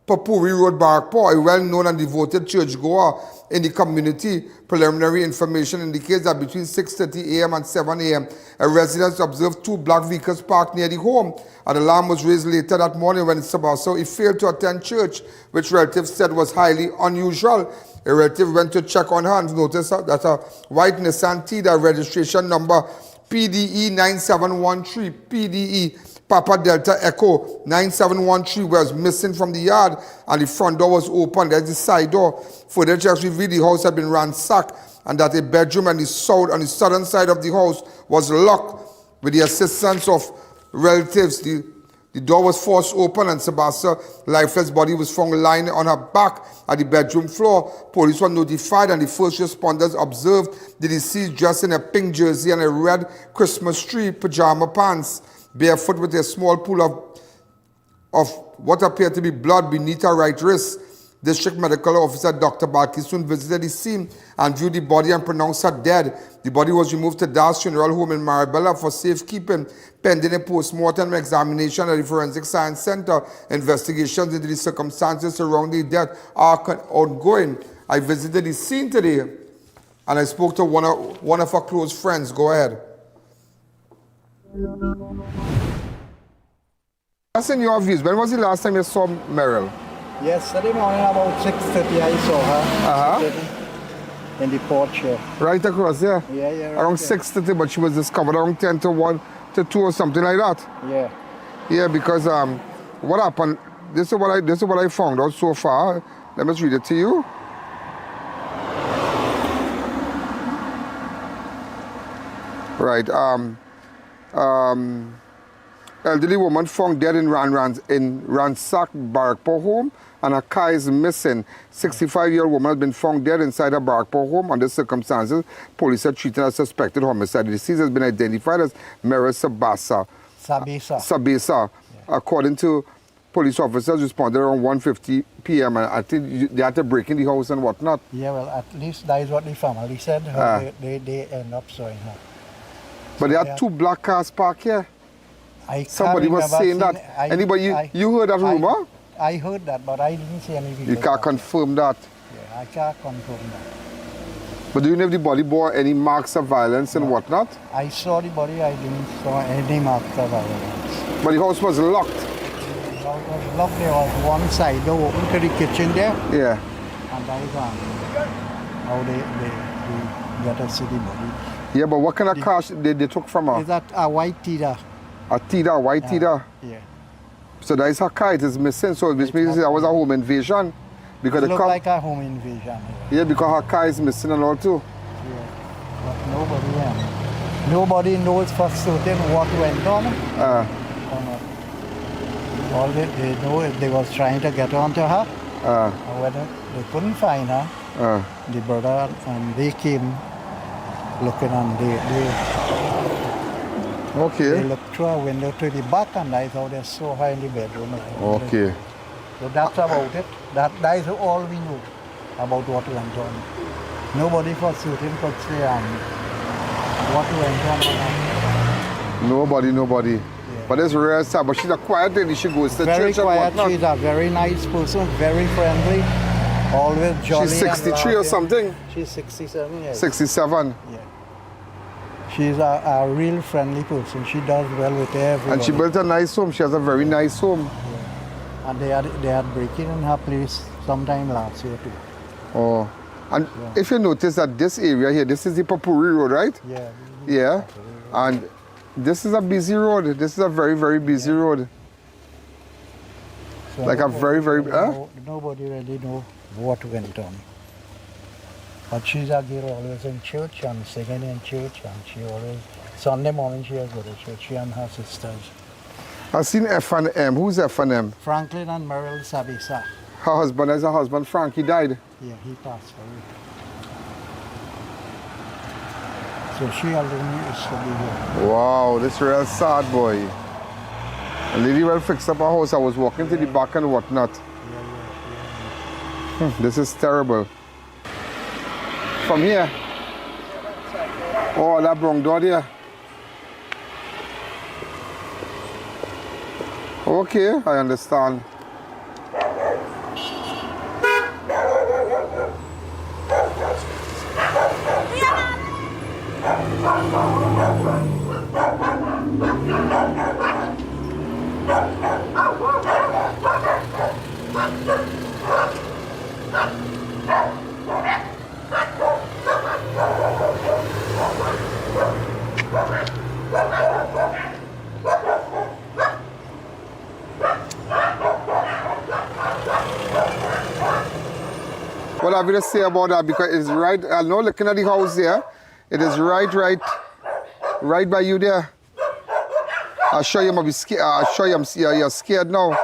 S2: Papourie Road, Barrackpore, a well-known and devoted churchgoer in the community. Preliminary information indicates that between 6:30 a.m. and 7 a.m., a resident observed two black vehicles parked near the home. An alarm was raised later that morning when Sabessar he failed to attend church, which relatives said was highly unusual. A relative went to check on her and noticed that a white Nissan Tida registration number PDE 9713, PDE Papa Delta Echo 9713 was missing from the yard and the front door was open. There's the side door. Further checks revealed the house had been ransacked and that a bedroom on the southern side of the house was locked. With the assistance of relatives, the door was forced open and Sabessar's lifeless body was found lying on her back at the bedroom floor. Police were notified and the first responders observed the deceased dressed in a pink jersey and a red Christmas tree pajama pants, barefoot with a small pool of what appeared to be blood beneath her right wrist. District Medical Officer Dr. Balki soon visited the scene and viewed the body and pronounced her dead. The body was removed to Das Funeral Home in Marabella for safekeeping, pending a post-mortem examination at the Forensic Science Center. Investigations into the circumstances surrounding the death are ongoing. I visited the scene today and I spoke to one of her close friends. Go ahead. What's in your views? When was the last time you saw Merle?
S10: Yesterday morning about 6:30 I saw her. in the porch here.
S2: Right across there?
S10: Yeah, yeah. Right
S2: around
S10: there.
S2: 6:30, but she was discovered around 10 to 1 to 2 or something like that.
S10: Yeah.
S2: Yeah, because what happened, this is what I found out so far. Let me just read it to you. Right, elderly woman found dead in ransacked Barrackpore home, and her car is missing. 65-year-old woman has been found dead inside a Barrackpore home under circumstances police are treating as suspected homicide. The deceased has been identified as Merle Sabessar. Sabessar. Yeah. According to police officers, responded around 1:50 p.m. and I think they had to break in the house and whatnot.
S10: Yeah, well, at least that is what the family said. They end up showing her.
S2: But there are 2 black cars parked here. Somebody was saying that. You heard that rumor?
S10: I heard that, but I didn't see any video.
S2: You can't confirm that?
S10: Yeah, I can't confirm that.
S2: But do you know if the body bore any marks of violence and whatnot?
S10: I saw the body, I didn't saw any marks of violence.
S2: But the house was locked?
S10: The house was locked. There was one side door open to the kitchen there.
S2: Yeah.
S10: And that is how they got to see the body.
S2: Yeah, but what kind of car they took from her?
S10: Is that a white Tida?
S2: A Tida, white Tida?
S10: Yeah.
S2: So that is her car, it is missing. So this means that was a home invasion. Because
S10: it looked like a home invasion.
S2: Yeah, because her car is missing and all too.
S10: Yeah. But nobody knows for certain what went on. All they know is they was trying to get onto her. Whether they couldn't find her, the brother and they came looking and they looked through a window to the back and I thought they saw her in the bedroom.
S2: Okay.
S10: So that's about it. That is all we know about what went on. Nobody for certain could say what went on.
S2: Nobody. Yeah. But it's rare sad. But she's a quiet lady. She goes to
S10: very
S2: church
S10: quiet.
S2: and whatnot.
S10: She's a very nice person, very friendly, always jolly.
S2: She's 63 or something?
S10: She's 67 years.
S2: 67?
S10: Yeah. She's a real friendly person. She does well with everyone.
S2: And she built a nice home. She has a very nice home.
S10: Yeah. And they had break-in in her place sometime last year too.
S2: Oh. And if you notice that this area here, this is the Papourie road, right?
S10: Yeah.
S2: Yeah. And this is a busy road. This is a very, very busy road.
S10: So
S2: like a very, very...
S10: Nobody really knows what went on. But she's a girl always in church and singing in church, and she always, Sunday morning she has go to church, she and her sisters.
S2: I've seen F&M. Who's F&M?
S10: Franklin and Merle Sabessar.
S2: Her husband is her husband, Frank. He died.
S10: Yeah, he passed away. So she alone is to be here. Wow,
S2: this is real sad, boy. A lady well fixed up her house. I was walking to the back and whatnot. This is terrible. From here? Oh, that brown door there. Okay, I understand. What have you to say about that? Because it's right, I know looking at the house there, it is right by you there. I'll show you, be scared. I'll show you, you're scared now.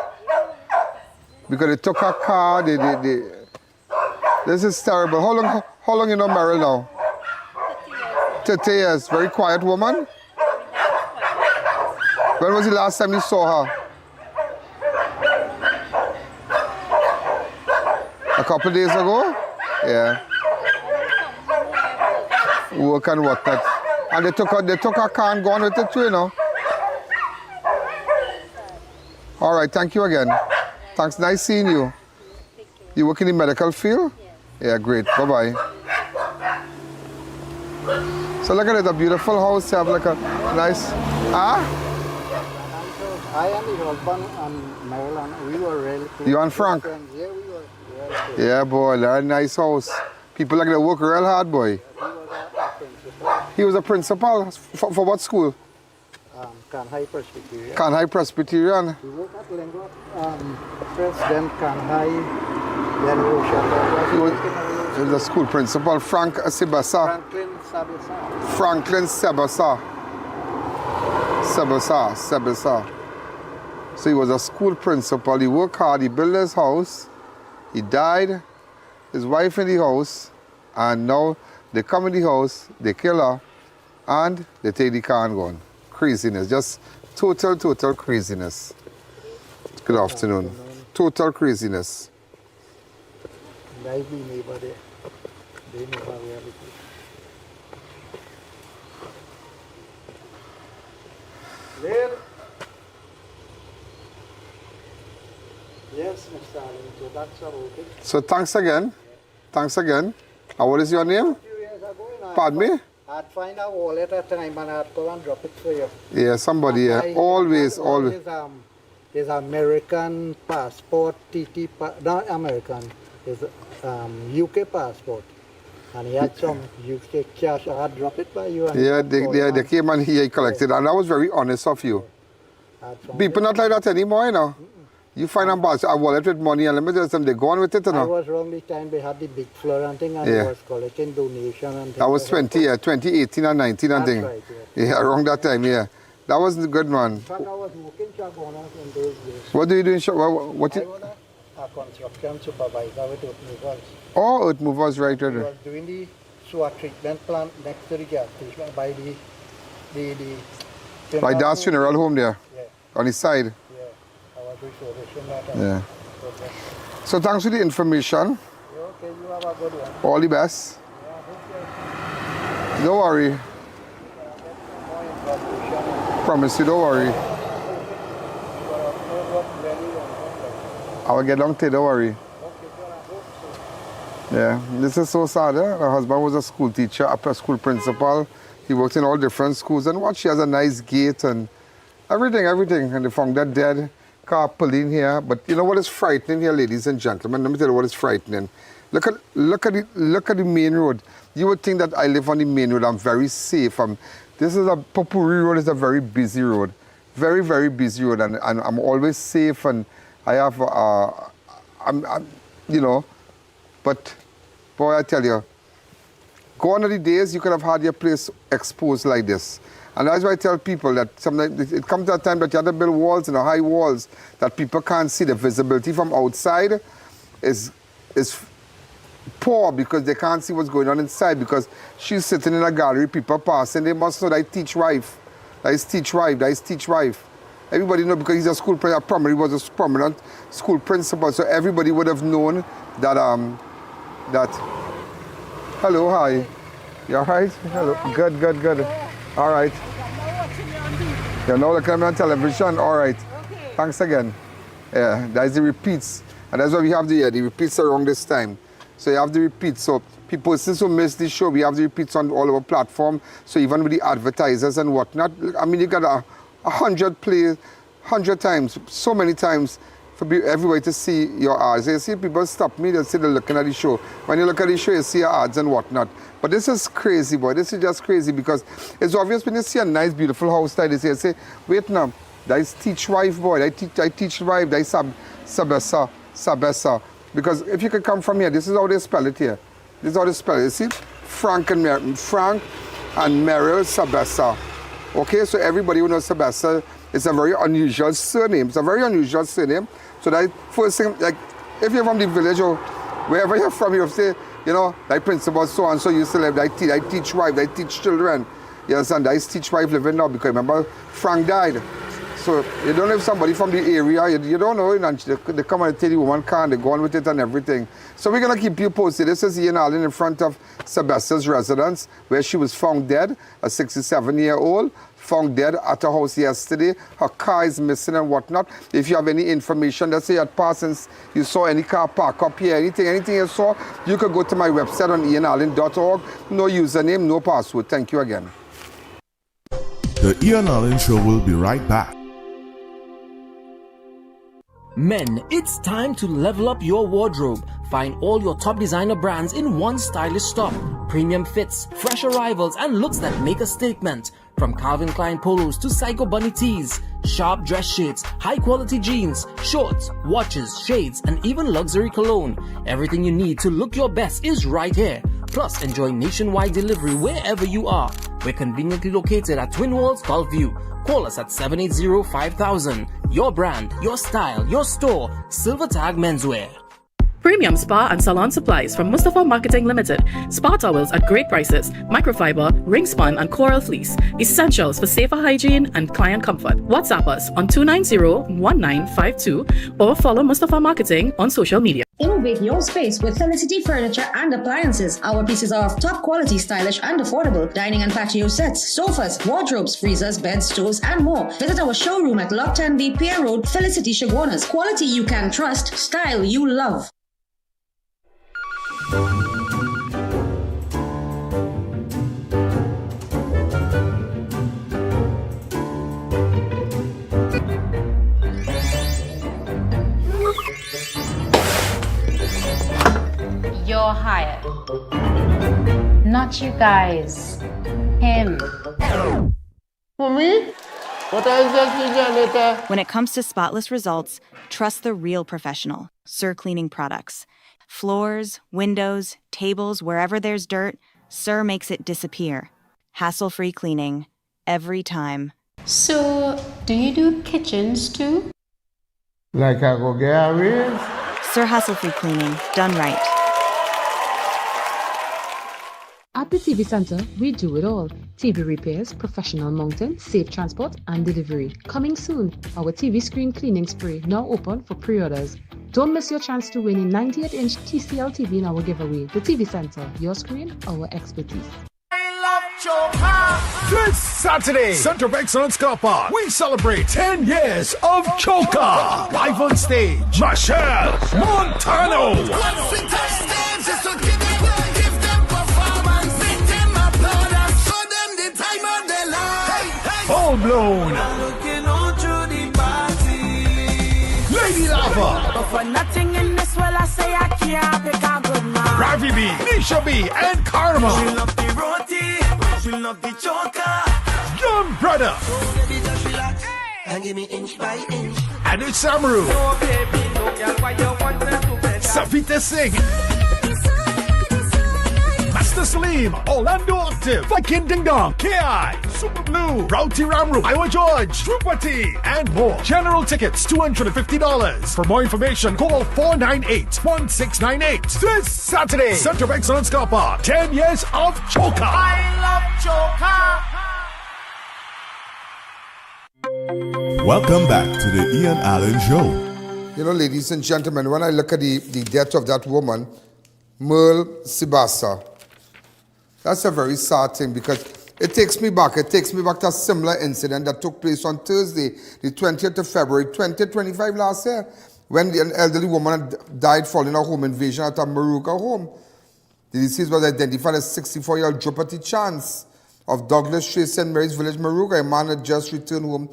S2: Because they took her car, this is terrible. How long you know Merle now? 30 years. Very quiet woman. When was the last time you saw her? A couple of days ago? Yeah. Work and whatnot. And they took her car and gone with it too, you know. All right, thank you again. Thanks, nice seeing you. You work in the medical field? Yeah, great, bye-bye. So look at it, a beautiful house, you have like a nice,
S10: I and the husband and Merle, we were really close.
S2: You and Frank?
S10: Yeah, we were.
S2: Yeah, boy, they're a nice house. People like to work real hard, boy. He was a principal for what school?
S10: Can High Presbyterian.
S2: Can High Presbyterian.
S10: He worked at Lengua, President Can High, then Rochelle.
S2: He was a school principal, Sabessar. Franklin Sabessar. Sabessar. So he was a school principal. He worked hard. He built his house. He died. His wife in the house. And now they come in the house, they kill her, and they take the car and go on. Craziness. Just total craziness. Good afternoon. Total craziness.
S10: They never reality. There. Yes, Mr. Allen, so that's about it.
S2: So thanks again. Thanks again. And what is your name? Pardon me?
S10: I'd find a wallet at a time and I'd go and drop it for you.
S2: Yeah, somebody here. Always.
S10: There's American passport, not American, there's UK passport. And he had some UK cash. I'd drop it by you. And
S2: yeah, they came and he collected. And that was very honest of you. People not like that anymore, you know. You find a wallet with money and let me tell you something, they go on with it, you know.
S10: I was around the time they had the big floor and thing and they was collecting donation and things.
S2: That was 2018 and 19 and thing.
S10: Right,
S2: yeah, around that time, yeah. That was a good one.
S10: In fact, I was working Chagona in those days.
S2: What do you do in
S10: I was a construction supervisor with Earth Movers.
S2: Oh, Earth Movers, right.
S10: I was doing the sewer treatment plant next to the gas station by the
S2: by Dad's funeral home there?
S10: Yeah.
S2: On his side? Yeah. So thanks for the information.
S10: Okay, you have a good one.
S2: All the best. Don't worry. Promise you, don't worry. I will get long to, don't worry. Yeah, this is so sad. Her husband was a school teacher, a school principal. He worked in all different schools and what, she has a nice gate and everything. And they found that dead. Car pulling here, but you know what is frightening here, ladies and gentlemen? Let me tell you what is frightening. Look at the main road. You would think that I live on the main road. I'm very safe. This is a Papourie road. Is a very busy road, very busy road, and I'm always safe. And I have, you know, but boy, I tell you, gone are the days you could have had your place exposed like this. And that's why I tell people that sometimes it comes to a time that you have to build walls, high walls, that people can't see. The visibility from outside is poor because they can't see what's going on inside because she's sitting in a gallery, people passing, they must know that I teach wife. That is teach wife. Everybody know because he's a school principal, he was a prominent school principal, so everybody would have known that, hello, hi. You all right? Hello, good. All right. You're now looking at me on television? All right. Okay. Thanks again. Yeah, that's the repeats. And that's why we have the repeats around this time. So you have the repeats. So people, since we missed this show, we have the repeats on all our platforms. So even with the advertisers and whatnot, I mean, you got 100 plays, 100 times, so many times for everybody to see your ads. You see people stop me, they say they're looking at the show. When you look at the show, you see your ads and whatnot. But this is crazy, boy. This is just crazy because it's obvious when you see a nice, beautiful house like this, you say, wait now, that is teach wife, boy. I teach wife, that is Sabessar. Because if you could come from here, this is how they spell it here. This is how they spell it. You see? Frank and Merle Sabessar. Okay, so everybody who knows Sabessar, it's a very unusual surname. It's a very unusual surname. So that first thing, like, if you're from the village or wherever you're from, you say, you know, like principal so-and-so used to live, I teach wife, I teach children. You understand? I teach wife living now because remember, Frank died. So you don't have somebody from the area, you don't know, and they come and tell you one car, they go on with it and everything. So we're going to keep you posted. This is I.A.N in front of Sabessar's residence where she was found dead, a 67-year-old. Found dead at her house yesterday. Her car is missing and whatnot. If you have any information, let's say you had passed and you saw any car park up here, anything you saw, you could go to my website on ianalleyne.org. No username, no password. Thank you again.
S18: The I.A.N Show will be right back.
S11: Men, it's time to level up your wardrobe. Find all your top designer brands in one stylish stop. Premium fits, fresh arrivals, and looks that make a statement. From Calvin Klein polos to Psycho Bunny tees, sharp dress shades, high quality jeans, shorts, watches, shades, and even luxury cologne. Everything you need to look your best is right here. Plus, enjoy nationwide delivery wherever you are. We're conveniently located at Twin Walls, Gulfview. Call us at 780-5000. Your brand, your style, your store. Silver Tag Menswear.
S15: Premium spa and salon supplies from Mustafa Marketing Limited. Spa towels at great prices, microfiber, ring spun, and coral fleece. Essentials for safer hygiene and client comfort. WhatsApp us on 290-1952 or follow Mustafa Marketing on social media.
S17: Innovate your space with Felicity Furniture and Appliances. Our pieces are of top quality, stylish and affordable. Dining and patio sets, sofas, wardrobes, freezers, beds, stoves and more. Visit our showroom at Lot 10B Pier Road, Felicity Chaguanas. Quality you can trust, style you love.
S24: You're hired. Not you guys. Him.
S10: Mommy? What is this?
S25: When it comes to spotless results, trust the real professional. Sir Cleaning Products. Floors, windows, tables, wherever there's dirt, Sir makes it disappear. Hassle-free cleaning. Every time.
S24: So, do you do kitchens too?
S10: Like I go get a raise?
S25: Sir Hassle-free cleaning. Done right.
S20: At the TV Center, we do it all. TV repairs, professional mounting, safe transport, and delivery. Coming soon, our TV screen cleaning spray now open for pre-orders. Don't miss your chance to win a 98-inch TCL TV in our giveaway. The TV Center, your screen, our expertise.
S18: This Saturday, Center of Excellence Car Park, we celebrate 10 years of Choka. Live on stage, Michelle Montano. Full blown. Lady Lava.
S23: But for nothing in this world, I say I can't pick a good man.
S18: Ravi B, Nisha B, and Karma.
S23: She love the roti, she love the choker.
S18: Young Brother.
S23: And give me inch by inch.
S18: And it's Samaroo.
S23: No baby, no girl, why you want them to bed?
S18: Savita Singh. Master Salim, Orlando Active, Viking Ding Dong, KI, Super Blue, Rowty Ramru, Iowa George, Trupati, and more. General tickets, $250. For more information, call 498-1698. This Saturday, Center of Excellence Car Park, 10 years of Choka.
S23: I love Choka.
S26: Welcome back to the I.A.N Show.
S2: You know, ladies and gentlemen, when I look at the death of that woman, Merle Sabessar, that's a very sad thing because it takes me back. It takes me back to a similar incident that took place on Thursday, the 20th of February, 2025 last year, when an elderly woman died following a home invasion at a Maruga home. The deceased was identified as 64-year-old Drupati Chance of Douglas Street, St. Mary's Village, Maruga. A man had just returned home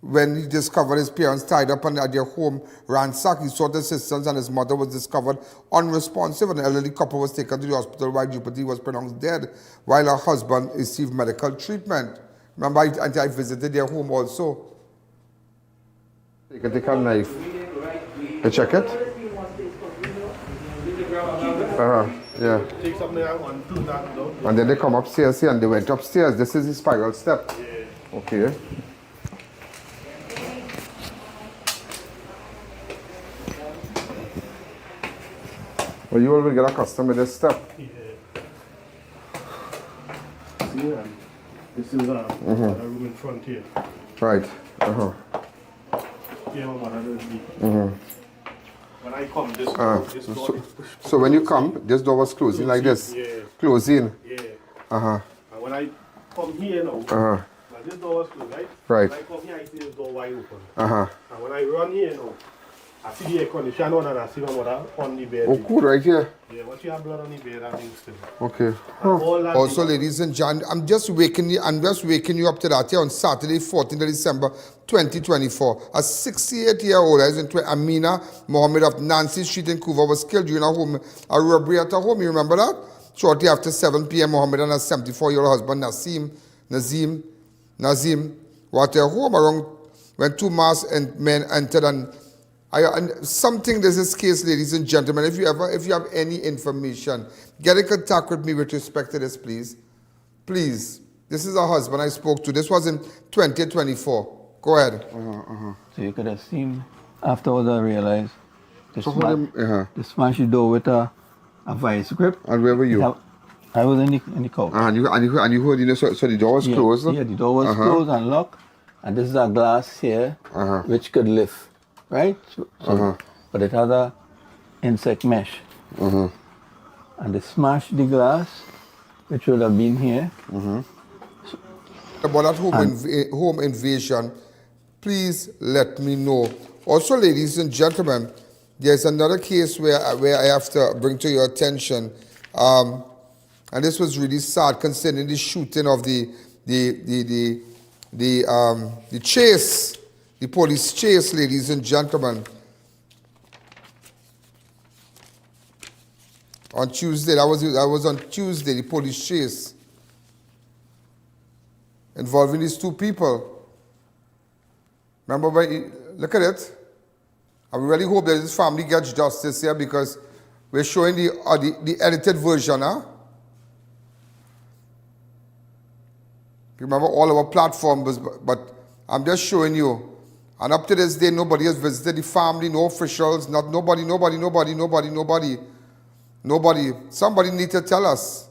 S2: when he discovered his parents tied up at their home ransacked. He sought assistance and his mother was discovered unresponsive. An elderly couple was taken to the hospital while Drupati was pronounced dead while her husband received medical treatment. Remember, I visited their home also. You can take a knife. You check it? Yeah.
S27: Take something out and do that though.
S2: And then they come upstairs here and they went upstairs. This is the spiral step. Yeah. Okay. Well, you will get accustomed to this step.
S27: Yeah. See, this is a room in front here.
S2: Right.
S27: Yeah, when I come, this door
S2: so when you come, this door was closing like this?
S27: Yeah.
S2: Closing?
S27: Yeah.
S2: And
S27: when I come here now,
S2: now
S27: this door was closed, right?
S2: Right.
S27: When I come here, I see the door wide open.
S2: And
S27: when I run here now, I see the air conditioner on and I see my mother on the bed.
S2: Oh, cool, right here.
S27: Yeah, once you have blood on the bed, that means still.
S2: Okay.
S27: All that
S2: Also, ladies and gentlemen, I'm just waking you up to that here on Saturday, 14th of December, 2024. A 68-year-old, Amina Mohammed of Nancy Street in Couva, was killed during a robbery at her home. You remember that? Shortly after 7 p.m., Mohammed and her 74-year-old husband, Nazim, were at their home around when two masked men entered and something. There's this case, ladies and gentlemen. If you have any information, get in contact with me with respect to this, please. Please. This is a husband I spoke to. This was in 2024. Go ahead.
S10: So you could have seen afterwards. I realized they smashed the door with a vice grip.
S2: And where were you?
S10: I was in the couch.
S2: And you heard, so the door was closed?
S10: Yeah, the door was closed and locked. And this is a glass here, which could lift, right? But it has a insect mesh. And they smashed the glass, which would have been here.
S2: About that home invasion, please let me know. Also, ladies and gentlemen, there's another case where I have to bring to your attention. And this was really sad concerning the shooting of the chase, the police chase, ladies and gentlemen. On Tuesday, that was on Tuesday, the police chase involving these two people. Remember, look at it. I really hope that this family gets justice here because we're showing the edited version, huh? Remember all our platforms, but I'm just showing you. And up to this day, nobody has visited the family, no officials, nobody. Somebody need to tell us.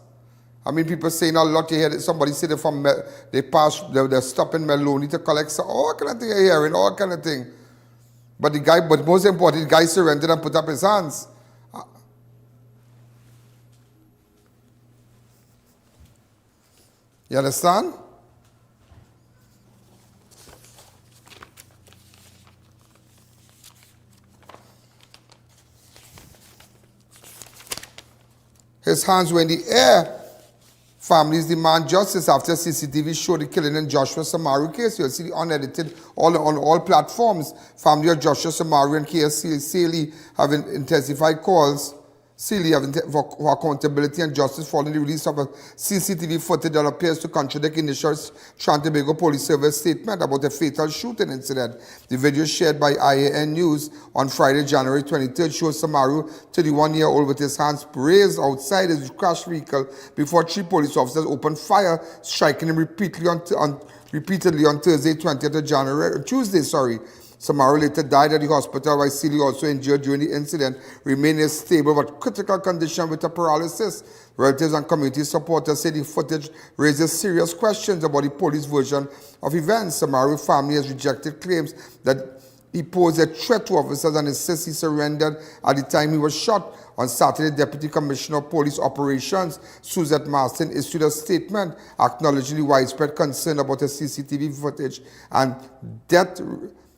S2: I mean, people saying a lot. You hear that somebody say they're stopping Merle to collect all kind of thing you're hearing, all kind of thing. But most important, the guy surrendered and put up his hands. You understand? His hands were in the air. Families demand justice after CCTV showed the killing in Joshua Samaroo case. You'll see the unedited on all platforms. Family of Joshua Samaroo and K.S. Sealy have intensified calls for accountability and justice following the release of a CCTV footage that appears to contradict initial Tobago Police Service statement about a fatal shooting incident. The video shared by I.A.N. News on Friday, January 23rd, shows Samaroo, 31-year-old, with his hands raised outside his crashed vehicle before three police officers opened fire, striking him repeatedly on Tuesday, 20th of January. Samaroo later died at the hospital, while Sealy, also injured during the incident, remained in a stable but critical condition with a paralysis. Relatives and community supporters say the footage raises serious questions about the police version of events. Samaroo's family has rejected claims that he posed a threat to officers and insists he surrendered at the time he was shot. On Saturday, Deputy Commissioner of Police Operations, Suzette Marston, issued a statement acknowledging the widespread concern about the CCTV footage and death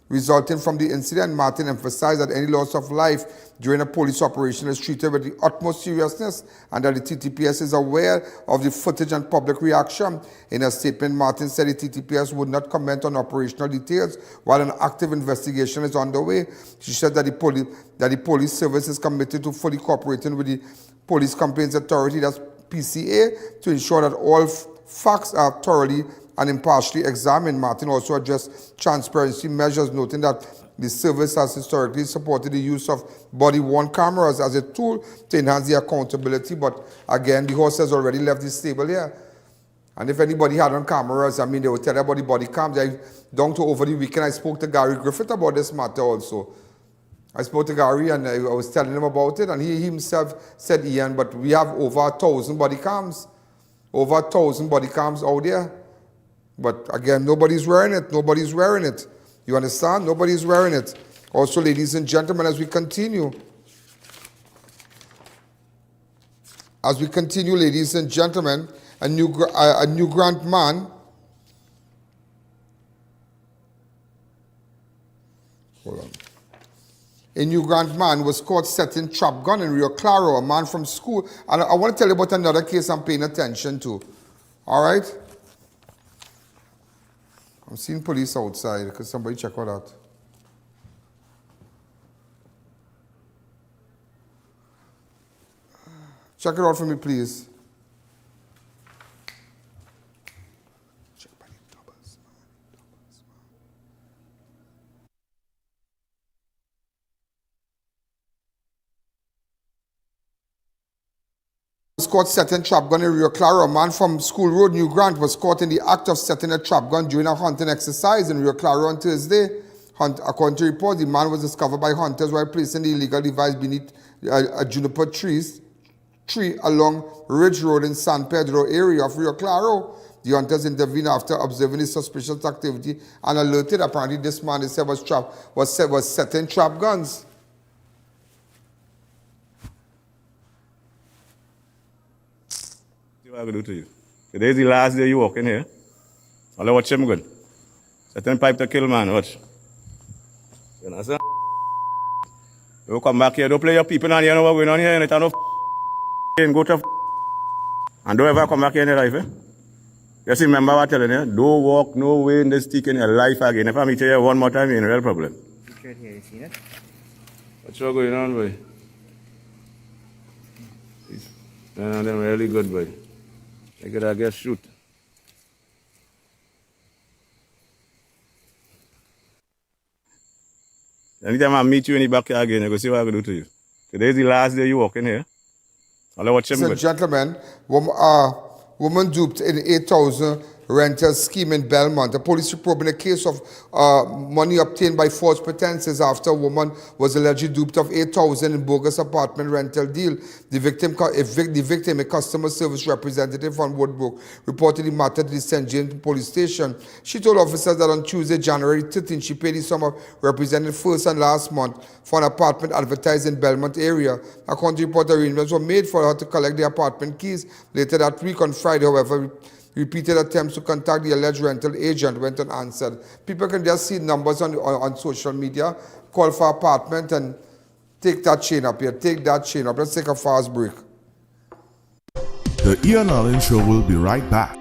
S2: resulting from the incident. Martin emphasized that any loss of life during a police operation is treated with the utmost seriousness and that the TTPS is aware of the footage and public reaction. In a statement, Martin said the TTPS would not comment on operational details while an active investigation is underway. She said that the police service is committed to fully cooperating with the Police Complaints Authority, that's PCA, to ensure that all facts are thoroughly and impartially examined. Martin also addressed transparency measures, noting that the service has historically supported the use of body-worn cameras as a tool to enhance the accountability. But again, the horse has already left the stable here. And if anybody had on cameras, I mean, they would tell about the body cams. Down to over the weekend, I spoke to Gary Griffith about this matter also. I spoke to Gary and I was telling him about it, and he himself said, Ian, but we have over 1,000 body cams. Over 1,000 body cams out there. But again, nobody's wearing it. Nobody's wearing it. You understand? Nobody's wearing it. Also, ladies and gentlemen, as we continue, ladies and gentlemen, a new Grant man. Hold on. A New Grant man was caught setting trap gun in Rio Claro, a man from school. And I want to tell you about another case I'm paying attention to. All right? I'm seeing police outside. Could somebody check it out? Check it out for me, please. Was caught setting trap gun in Rio Claro. A man from School Road, New Grant, was caught in the act of setting a trap gun during a hunting exercise in Rio Claro on Thursday. According to report, the man was discovered by hunters while placing the illegal device beneath a juniper tree along Ridge Road in San Pedro area of Rio Claro. The hunters intervened after observing the suspicious activity and alerted. Apparently, this man, they said, was setting trap guns.
S1: What I do to you? Today is the last day you walk in here. I'll watch him good. Setting pipe to kill man, watch. You understand? You come back here, don't play your people and you know what's going on here, and it's no and go to and don't ever come back here in your life, eh? Just remember what I'm telling you, don't walk no way in this stick in your life again. If I meet you here one more time, you're in a real problem.
S3: Here, you seen it?
S1: What's going on, boy? They're really good, boy. They could, I guess, shoot. Anytime I meet you in the backyard again, I go see what I can do to you. Today is the last day you walk in here. I'll watch him good.
S2: Gentlemen, woman duped in 8,000 rental scheme in Belmont. The police report in a case of money obtained by false pretenses after a woman was allegedly duped of 8,000 in bogus apartment rental deal. The victim, a customer service representative from Woodbrook, reported the matter to the St. James police station. She told officers that on Tuesday, January 13th, she paid the sum of represented first and last month for an apartment advertised in Belmont area. According to report, arrangements were made for her to collect the apartment keys. Later that week on Friday, however, repeated attempts to contact the alleged rental agent went unanswered. People can just see numbers on social media, call for apartment and take that chain up here. Take that chain up. Let's take a fast break.
S26: The Ian Allen Show will be right back.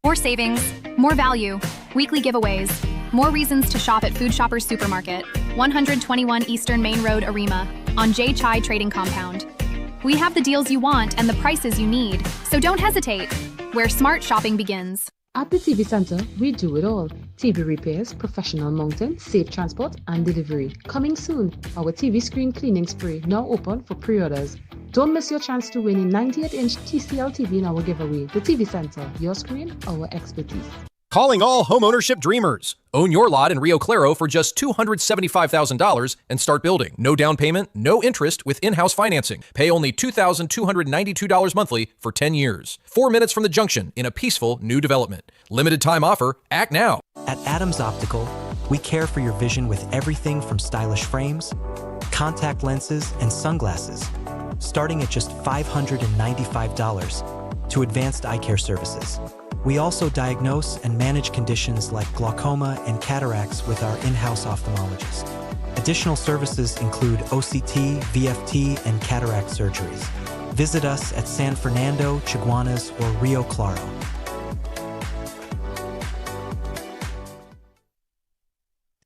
S5: More savings, more value, weekly giveaways, more reasons to shop at Food Shoppers Supermarket, 121 Eastern Main Road, Arima, on J. Chai Trading Compound. We have the deals you want and the prices you need, so don't hesitate, where smart shopping begins.
S20: At the TV Center, we do it all. TV repairs, professional mounting, safe transport, and delivery. Coming soon, our TV screen cleaning spray, now open for pre-orders. Don't miss your chance to win a 98-inch TCL TV in our giveaway. The TV Center, your screen, our expertise.
S4: Calling all homeownership dreamers. Own your lot in Rio Claro for just $275,000 and start building. No down payment, no interest with in-house financing. Pay only $2,292 monthly for 10 years. 4 minutes from the junction in a peaceful new development. Limited time offer. Act now.
S6: At Adams Optical, we care for your vision with everything from stylish frames, contact lenses, and sunglasses, starting at just $595 to advanced eye care services. We also diagnose and manage conditions like glaucoma and cataracts with our in-house ophthalmologist. Additional services include OCT, VFT, and cataract surgeries. Visit us at San Fernando, Chaguanas, or Rio Claro.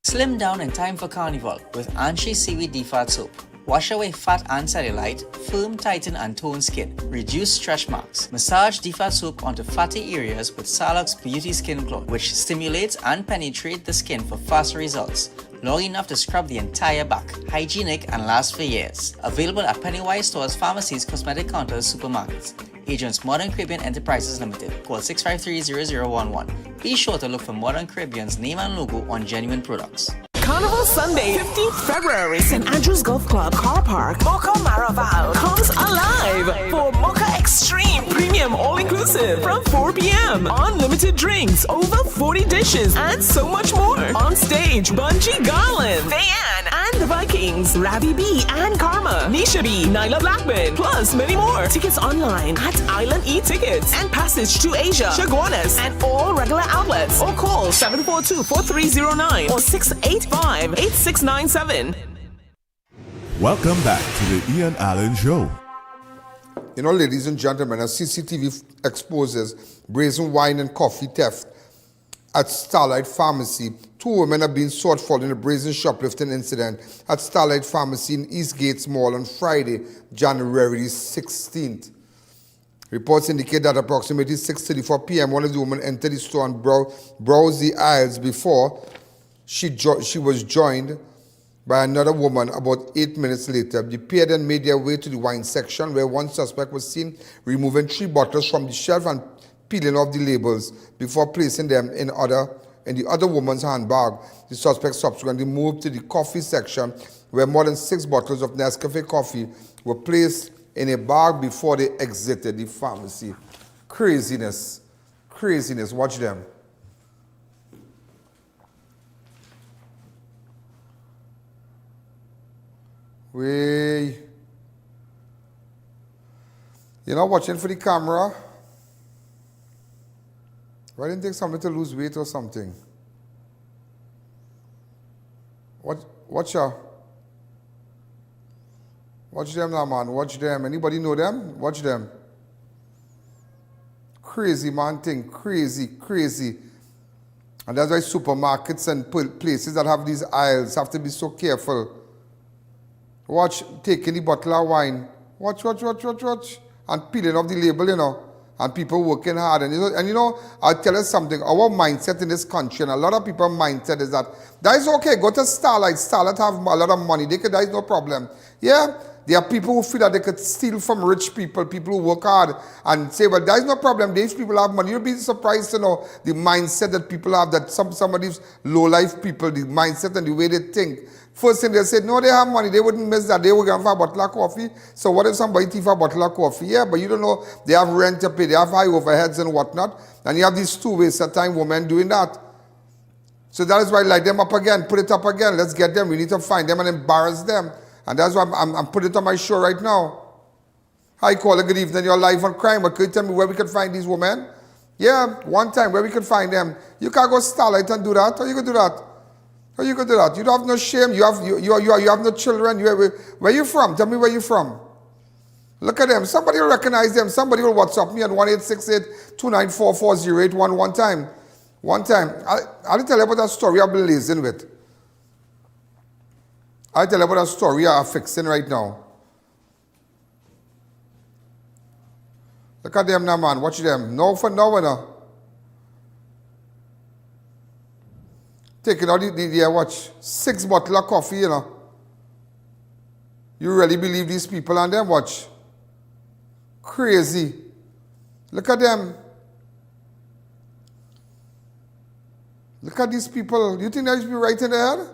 S8: Slim down in time for Carnival with Anshi Seaweed Defat Soap. Wash away fat and cellulite, firm, tighten and tone skin, reduce stretch marks. Massage Defat Soap onto fatty areas with Salux Beauty Skin Cloth, which stimulates and penetrates the skin for fast results. Long enough to scrub the entire back, hygienic and last for years. Available at Pennywise stores, pharmacies, cosmetic counters, supermarkets. Agents Modern Caribbean Enterprises Limited. Call 653-0011. Be sure to look for Modern Caribbean's name and logo on genuine products.
S19: Carnival Sunday, 15th February, St. Andrews Golf Club, Car Park, Mocha Maraval comes alive for Mocha Extreme Premium All-Inclusive from 4 p.m. Unlimited drinks, over 40 dishes, and so much more. On stage, Bungee Garland, I.A.N, and the Vikings. Bangs, Ravi B, and Karma, Nisha B, Nyla Blackman, plus many more. Tickets online at Island E-Tickets and Passage to Asia, Chaguanas, and all regular outlets. Or call 742-4309 or 685-8697.
S26: Welcome back to the Ian Allen Show.
S2: You know, ladies and gentlemen, as CCTV exposes brazen wine and coffee theft at Starlight Pharmacy, 2 women are being sought for in a brazen shoplifting incident at Starlight Pharmacy in East Gates Mall on Friday, January 16th. Reports indicate that approximately 6:34 p.m., one of the women entered the store and browsed the aisles before she was joined by another woman about 8 minutes later. The pair then made their way to the wine section where one suspect was seen removing 3 bottles from the shelf and peeling off the labels before placing them in the other woman's handbag. The suspect subsequently moved to the coffee section where more than 6 bottles of Nescafe coffee were placed in a bag before they exited the pharmacy. Craziness. Craziness. Watch them. You're not watching for the camera? Why didn't take somebody to lose weight or something? Watch them now, man. Watch them. Anybody know them? Watch them. Crazy, man, thing. Crazy, crazy. And that's why supermarkets and places that have these aisles have to be so careful. Watch, taking the bottle of wine. Watch. And peeling off the label, you know. And people working hard. And you know, I'll tell you something. Our mindset in this country, and a lot of people's mindset is that is okay. Go to Starlight. Starlight have a lot of money. That is no problem. Yeah? There are people who feel that they could steal from rich people who work hard and say, well, there is no problem. These people have money. You'll be surprised to know the mindset that people have, that some of these low-life people, the mindset and the way they think. First thing they said, no, they have money. They wouldn't miss that. They were going for a bottle of coffee. So what if somebody thief a bottle of coffee? Yeah, but you don't know. They have rent to pay. They have high overheads and whatnot. And you have these 2 ways at time women doing that. So that is why I light them up again. Put it up again. Let's get them. We need to find them and embarrass them. And that's why I'm putting it on my show right now. Hi, caller. Good evening. You're live on crime. But could you tell me where we can find these women? Yeah, one time where we can find them. You can't go Starlight and do that. How you can do that? How you can do that? You don't have no shame. You have no children. Where you from? Tell me where you from. Look at them. Somebody will recognize them. Somebody will WhatsApp me on 1-868-294-4081 one time. One time. I'll tell you about that story I've been blazing with. I'll tell you about that story I'm fixing right now. Look at them now, man. Watch them. No for no, no. Taking out the watch, 6 bottles of coffee, you know. You really believe these people and them? Watch. Crazy. Look at them. Look at these people. Do you think they should be right in their head?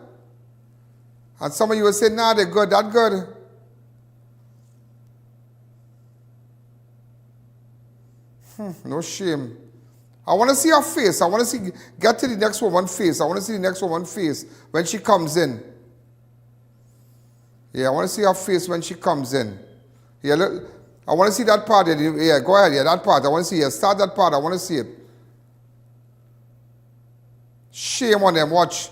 S2: And some of you will say, nah, they're good, that good. No shame. I want to see her face. I want to get to the next woman's face. I want to see the next woman's face when she comes in. Yeah, I want to see her face when she comes in. Yeah, look, I want to see that part. Yeah, go ahead. Yeah, that part. I want to see it. Start that part. I want to see it. Shame on them. Watch.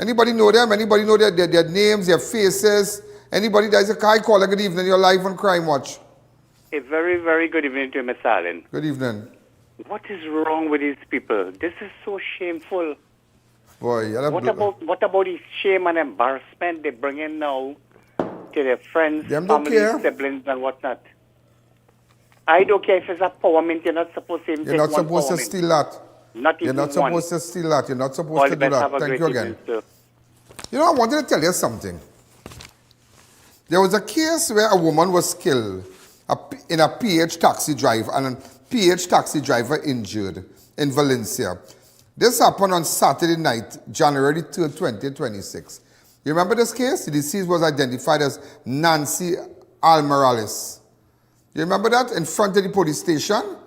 S2: Anybody know them? Anybody know their names, their faces? Anybody that is a high caller? Good evening. You're live on Crime Watch.
S3: A very, very good evening to you, Miss Allen.
S2: Good evening.
S3: What is wrong with these people? This is so shameful.
S2: Boy,
S3: what about the shame and embarrassment they bring in now to their friends, family, siblings, and whatnot? I don't care if it's empowerment. You're not supposed to even
S2: You're not supposed to steal that.
S3: Not even
S2: You're not supposed to steal that. You're not supposed to do that. Thank you again. You know, I wanted to tell you something. There was a case where a woman was killed in a PH taxi drive, and a PH taxi driver injured in Valencia. This happened on Saturday night, January 3rd, 2026. You remember this case? The deceased was identified as Nancy Almarales. You remember that? In front of the police station?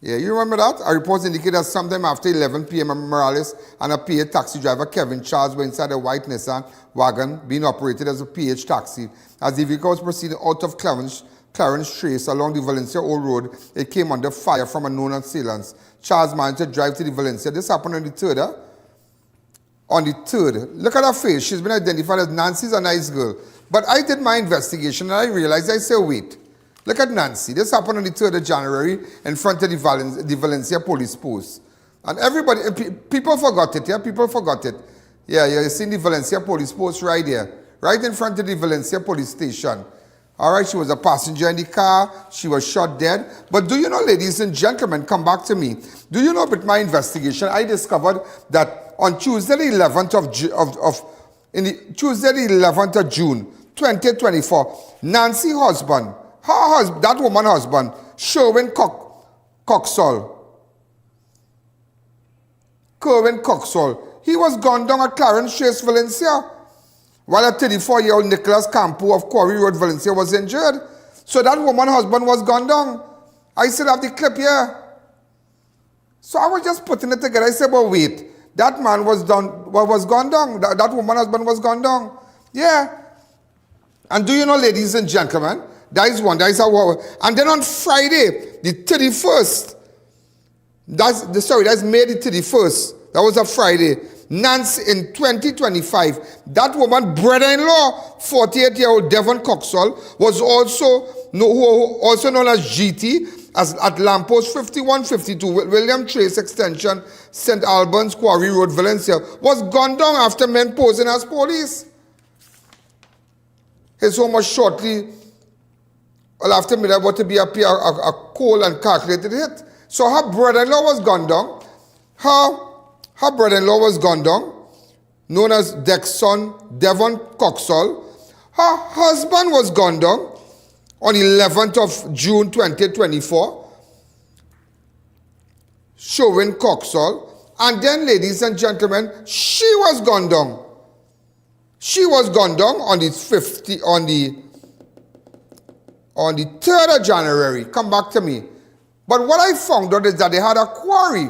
S2: Yeah, you remember that? A report indicated that sometime after 11 p.m. Morales and a PH taxi driver, Kevin Charles, were inside a white Nissan wagon being operated as a PH taxi. As the vehicle was proceeding out of Clarence Trace along the Valencia Old Road, it came under fire from unknown assailants. Charles managed to drive to the Valencia. This happened on the 3rd. On the 3rd. Look at her face. She's been identified as Nancy's a nice girl. But I did my investigation and I realized, I said, wait. Look at Nancy. This happened on the 3rd of January in front of the Valencia police post. And everybody, people forgot it, yeah? People forgot it. Yeah, you seen the Valencia police post right there. Right in front of the Valencia police station. All right, she was a passenger in the car. She was shot dead. But do you know, ladies and gentlemen, come back to me. Do you know with my investigation, I discovered that on Tuesday the 11th of June, 2024, Nancy's husband, that woman's husband, Kerwin Coxall, he was gunned down at Clarence Trace, Valencia, while a 34-year-old Nicholas Campo of Quarry Road, Valencia was injured. So that woman's husband was gunned down. I still have the clip here. So I was just putting it together. I said, well, wait, that man was gunned down. That woman's husband was gunned down. Yeah. And do you know, ladies and gentlemen, that is one. That is and then on Friday, the 31st, that's May the 31st. That was a Friday. Nancy, in 2025, that woman, brother-in-law, 48-year-old Devon Coxall, was also known as GT, at Lamppost 5152, William Trace Extension, St. Albans, Quarry Road, Valencia, was gunned down after men posing as police. His home was shortly after midnight about to be a cold and calculated hit. So her brother-in-law was gunned down. Her brother-in-law was gunned down, known as Dexon Devon Coxall. Her husband was gunned down on 11th of June 2024, Kerwin Coxall. And then, ladies and gentlemen, she was gunned down. She was gunned down on the 3rd of January. Come back to me. But what I found out is that they had a quarry.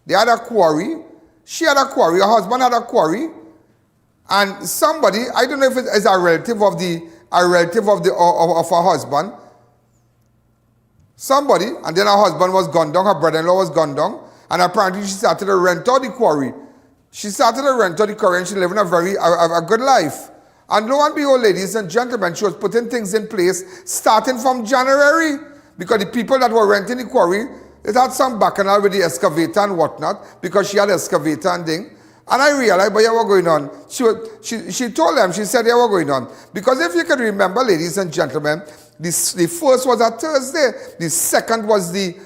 S2: They had a quarry. She had a quarry. Her husband had a quarry. And somebody, I don't know if it's a relative of her husband. Somebody, and then her husband was gunned down. Her brother-in-law was gunned down. And apparently she started to rent out the quarry. She started to rent out the quarry and she lived a good life. And lo and behold, ladies and gentlemen, she was putting things in place starting from January. Because the people that were renting the quarry, it had some bacchanal with the excavator and whatnot, because she had excavator and thing. And I realized, but yeah, what's going on? She told them, she said, yeah, what's going on? Because if you can remember, ladies and gentlemen, the first was a Thursday, the second was the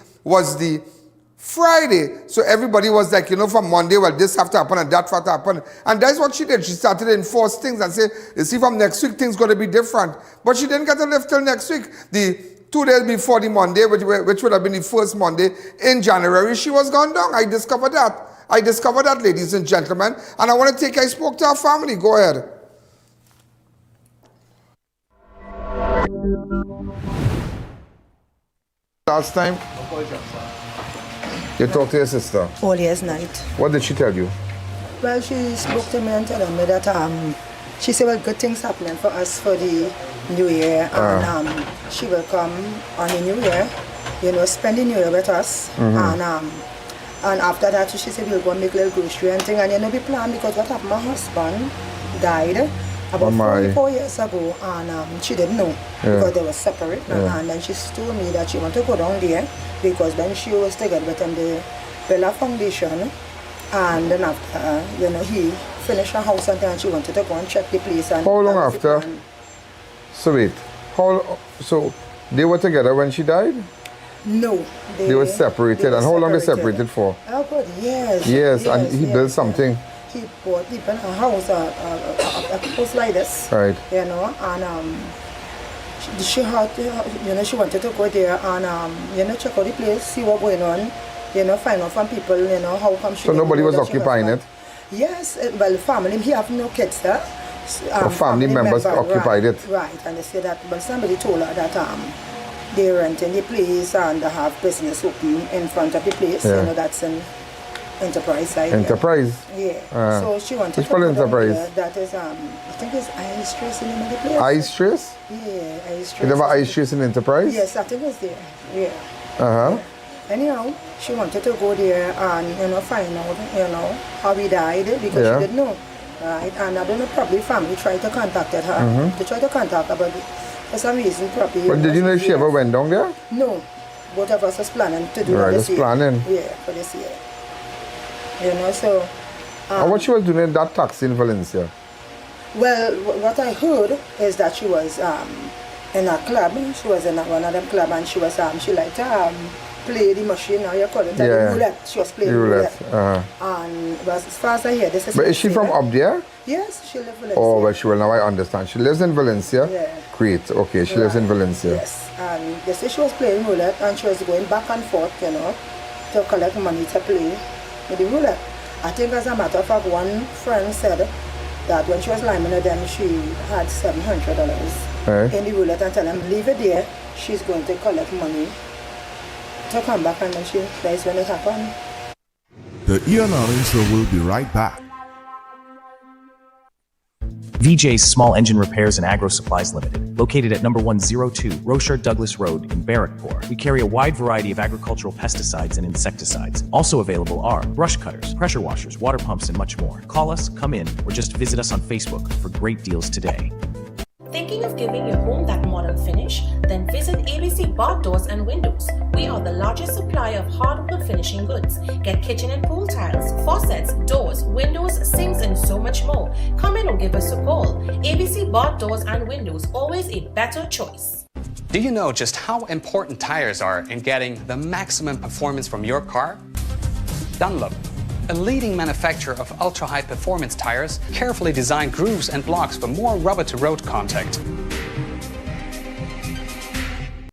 S2: Friday. So everybody was like, from Monday, well, this have to happen and that have to happen. And that's what she did. She started to enforce things and say, you see, from next week, things going to be different. But she didn't get to live till next week. The 2 days before the Monday, which would have been the first Monday in January, she was gone down. I discovered that, ladies and gentlemen. And I spoke to her family. Go ahead. Last time, you talked to your sister?
S7: All year's night.
S2: What did she tell you?
S7: Well, she spoke to me and told me that she said, well, good things happening for us for the New Year. And she will come on the New Year, spend the New Year with us. Mm-hmm. And after that, she said, we'll go and make a little grocery and thing. And we planned because what happened, my husband died about 4 years ago. And she didn't know because they were separate. Yeah. And then she told me that she wanted to go down there because then she was together with him, the Bella Foundation. And then after, he finished her house and she wanted to go and check the place. And
S2: how long after? So wait, so they were together when she died?
S7: No.
S2: They were separated. And how long they separated for?
S7: Oh, God, years.
S2: Yes, and he built something.
S7: He bought even a house, a house like this.
S2: Right.
S7: And she had, she wanted to go there and, check out the place, see what's going on. Find out from people, how come she...
S2: So nobody was occupying it?
S7: Yes, well, family, he have no kids there.
S2: Family members occupied it?
S7: Right, and they say that, but somebody told her that they renting the place and they have business open in front of the place.
S2: Yeah.
S7: You know, that's an enterprise side.
S2: Enterprise?
S7: Yeah. So she wanted
S2: which
S7: to go down
S2: enterprise?
S7: there. That is, I think it's Ice Trace in the name of the place.
S2: Ice Trace?
S7: Yeah, Ice Trace.
S2: You never Ice Trace in Enterprise?
S7: Yes, I think it's there. Yeah.
S2: Uh-huh.
S7: Anyhow, she wanted to go there and, you know, find out, you know, how he died because she didn't know. Right? And I don't know, probably family tried to contact her. They tried to contact her, but for some reason, probably...
S2: But did you know if she ever went down there?
S7: No. Both of us was planning to do
S2: right,
S7: this year.
S2: planning.
S7: Yeah, for this year. You know, so...
S2: and what she was doing in that taxi in Valencia?
S7: Well, what I heard is that she was in a club. She was in one of them club, and she was she liked to play the machine. Now you call it the roulette. She was playing roulette. And as far as I hear, this is.
S2: But is she from up there?
S7: Yes, she lives in Valencia.
S2: Oh, well, she will. Now I understand. She lives in Valencia.
S7: Yeah.
S2: Great. Okay, she lives in Valencia.
S7: Yes, and they say she was playing roulette, and she was going back and forth, you know, to collect money to play with the roulette. I think, as a matter of fact, one friend said that when she was liming with them, she had $700 in the roulette and tell them, leave it there, she's going to collect money to come back, and then that's when it happened.
S26: The I.A.N Show will be right back.
S9: VJ's Small Engine Repairs and Agro Supplies Limited, located at number 102 Rocher Douglas Road in Barrackpore. We carry a wide variety of agricultural pesticides and insecticides. Also available are brush cutters, pressure washers, water pumps, and much more. Call us, come in, or just visit us on Facebook for great deals today.
S12: Thinking of giving your home that modern finish? Then visit ABC Bar Doors and Windows. We are the largest supplier of hardwood finishing goods. Get kitchen and pool tiles, faucets, doors, windows, sinks, and so much more. Come in or give us a call. ABC Bar Doors and Windows, always a better choice.
S13: Do you know just how important tires are in getting the maximum performance from your car? Dunlop, a leading manufacturer of ultra-high performance tires, carefully designed grooves and blocks for more rubber-to-road contact.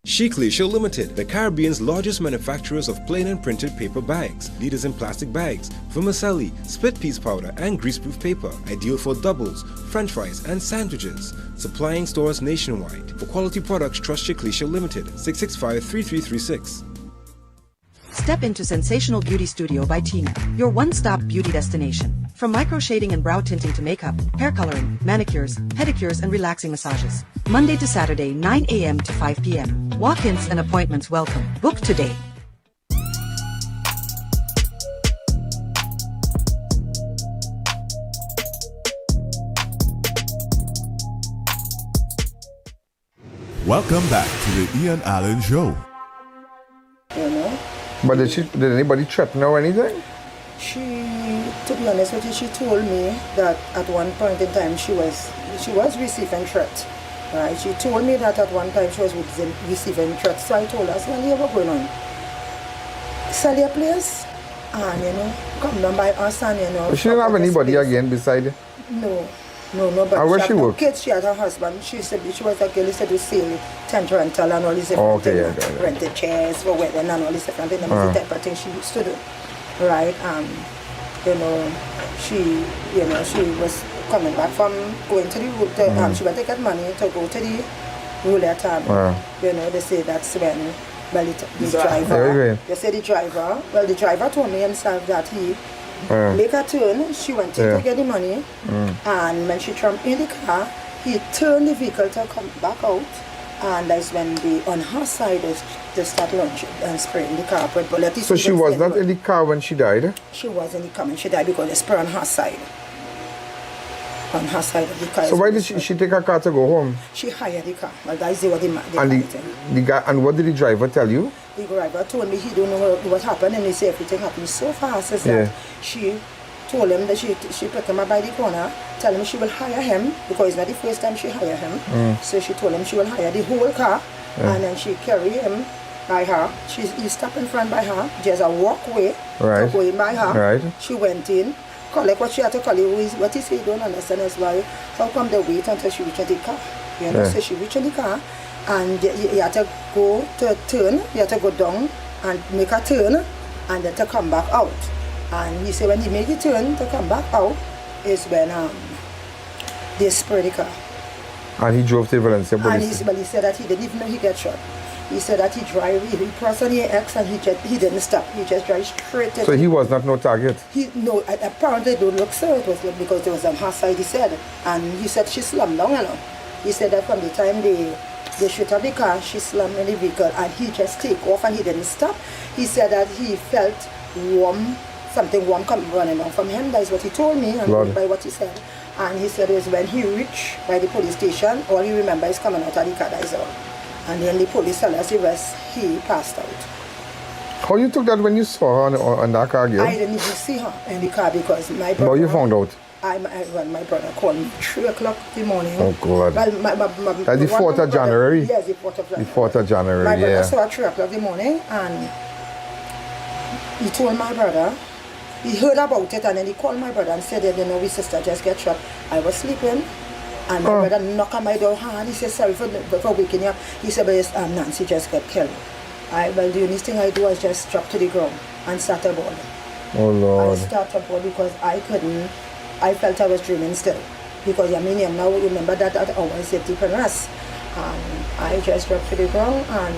S14: Chiclesia Limited, the Caribbean's largest manufacturers of plain and printed paper bags, leaders in plastic bags, vermicelli, split piece powder, and greaseproof paper, ideal for doubles, french fries, and sandwiches. Supplying stores nationwide. For quality products, trust Chiclesia Limited, 665-3336.
S16: Step into Sensational Beauty Studio by Tina, your one-stop beauty destination. From micro shading and brow tinting to makeup, hair coloring, manicures, pedicures, and relaxing massages. Monday to Saturday, 9 a.m. to 5 p.m. Walk-ins and appointments welcome. Book today.
S26: Welcome back to the I.A.N Show.
S7: You know?
S2: But did anybody threaten her or anything?
S7: She, to be honest with you, she told me that at one point in time she was receiving threats. Right? She told me that at one time she was receiving threats. So I told her, well, what's going on? Sell your place and, you know, come down by us and, you know.
S2: But she didn't have anybody again beside her?
S7: No, but
S2: where she
S7: had no
S2: work?
S7: kids. She had her husband. She said she was a girl who said to sell tent rental and all these different things. Rented chairs for wedding and all these different things. That was the type of thing she used to do. Right? You know, she was coming back from going to the roulette. She went to get money to go to the roulette. You know, they say that's when the driver. They say the driver told me himself that he make a turn. She went to get the money, and when she jumped in the car, he turned the vehicle to come back out, and that's when on her side they start launching and spraying the car with bullets.
S2: So she was not in the car when she died?
S7: She was in the car when she died because they spray on her side. On her side of the car.
S2: So why did she take her car to go home?
S7: She hired the car. Well, that's what
S2: the guy. And what did the driver tell you?
S7: The driver told me he don't know what happened, and he said everything happened so fast that she told him that she picked him up by the corner, tell him she will hire him because it's not the first time she hired him. So she told him she will hire the whole car, and then she carry him by her. He stopped in front by her. There's a walkway to go in by her. She went in, collect what she had to collect. What he said, don't understand as well. How come they wait until she reached the car? You know, so she reached the car. And you had to go to a turn, you had to go down and make a turn and then to come back out. And he said when he made the turn to come back out is when they sprayed the car.
S2: And he drove to Valencia police?
S7: And he said that he didn't even know he got shot. He said that he crossed on the X and he didn't stop. He just drive straight.
S2: So he was not no target?
S7: No, apparently it don't look so. It was because there was on her side, he said. And he said she slammed down, you know. He said that from the time they shoot up the car, she slammed in the vehicle and he just take off and he didn't stop. He said that he felt warm, something warm coming running down from him. That is what he told me and by what he said. And he said it was when he reached by the police station, all he remember is coming out of the car, that is all. And then the police tell us the rest, he passed out.
S2: How you took that when you saw her on that car again?
S7: I didn't even see her in the car because my brother...
S2: How you found out?
S7: When my brother called me 3 o'clock in the morning.
S2: Oh, God.
S7: Well,
S2: That's the 4th of January?
S7: Yes, the 4th of January.
S2: The 4th of January,
S7: my brother saw at 3 o'clock in the morning and he told my brother, he heard about it and then he called my brother and said, you know, his sister just got shot. I was sleeping. And my brother knocked on my door hard. He said, sorry for waking you up. He said, but Nancy just got killed. Well, the only thing I do was just drop to the ground and start a ball.
S2: Oh, Lord.
S7: I started a ball because I felt I was dreaming still. Because I mean, now remember that at our safety for us. I just dropped to the ground and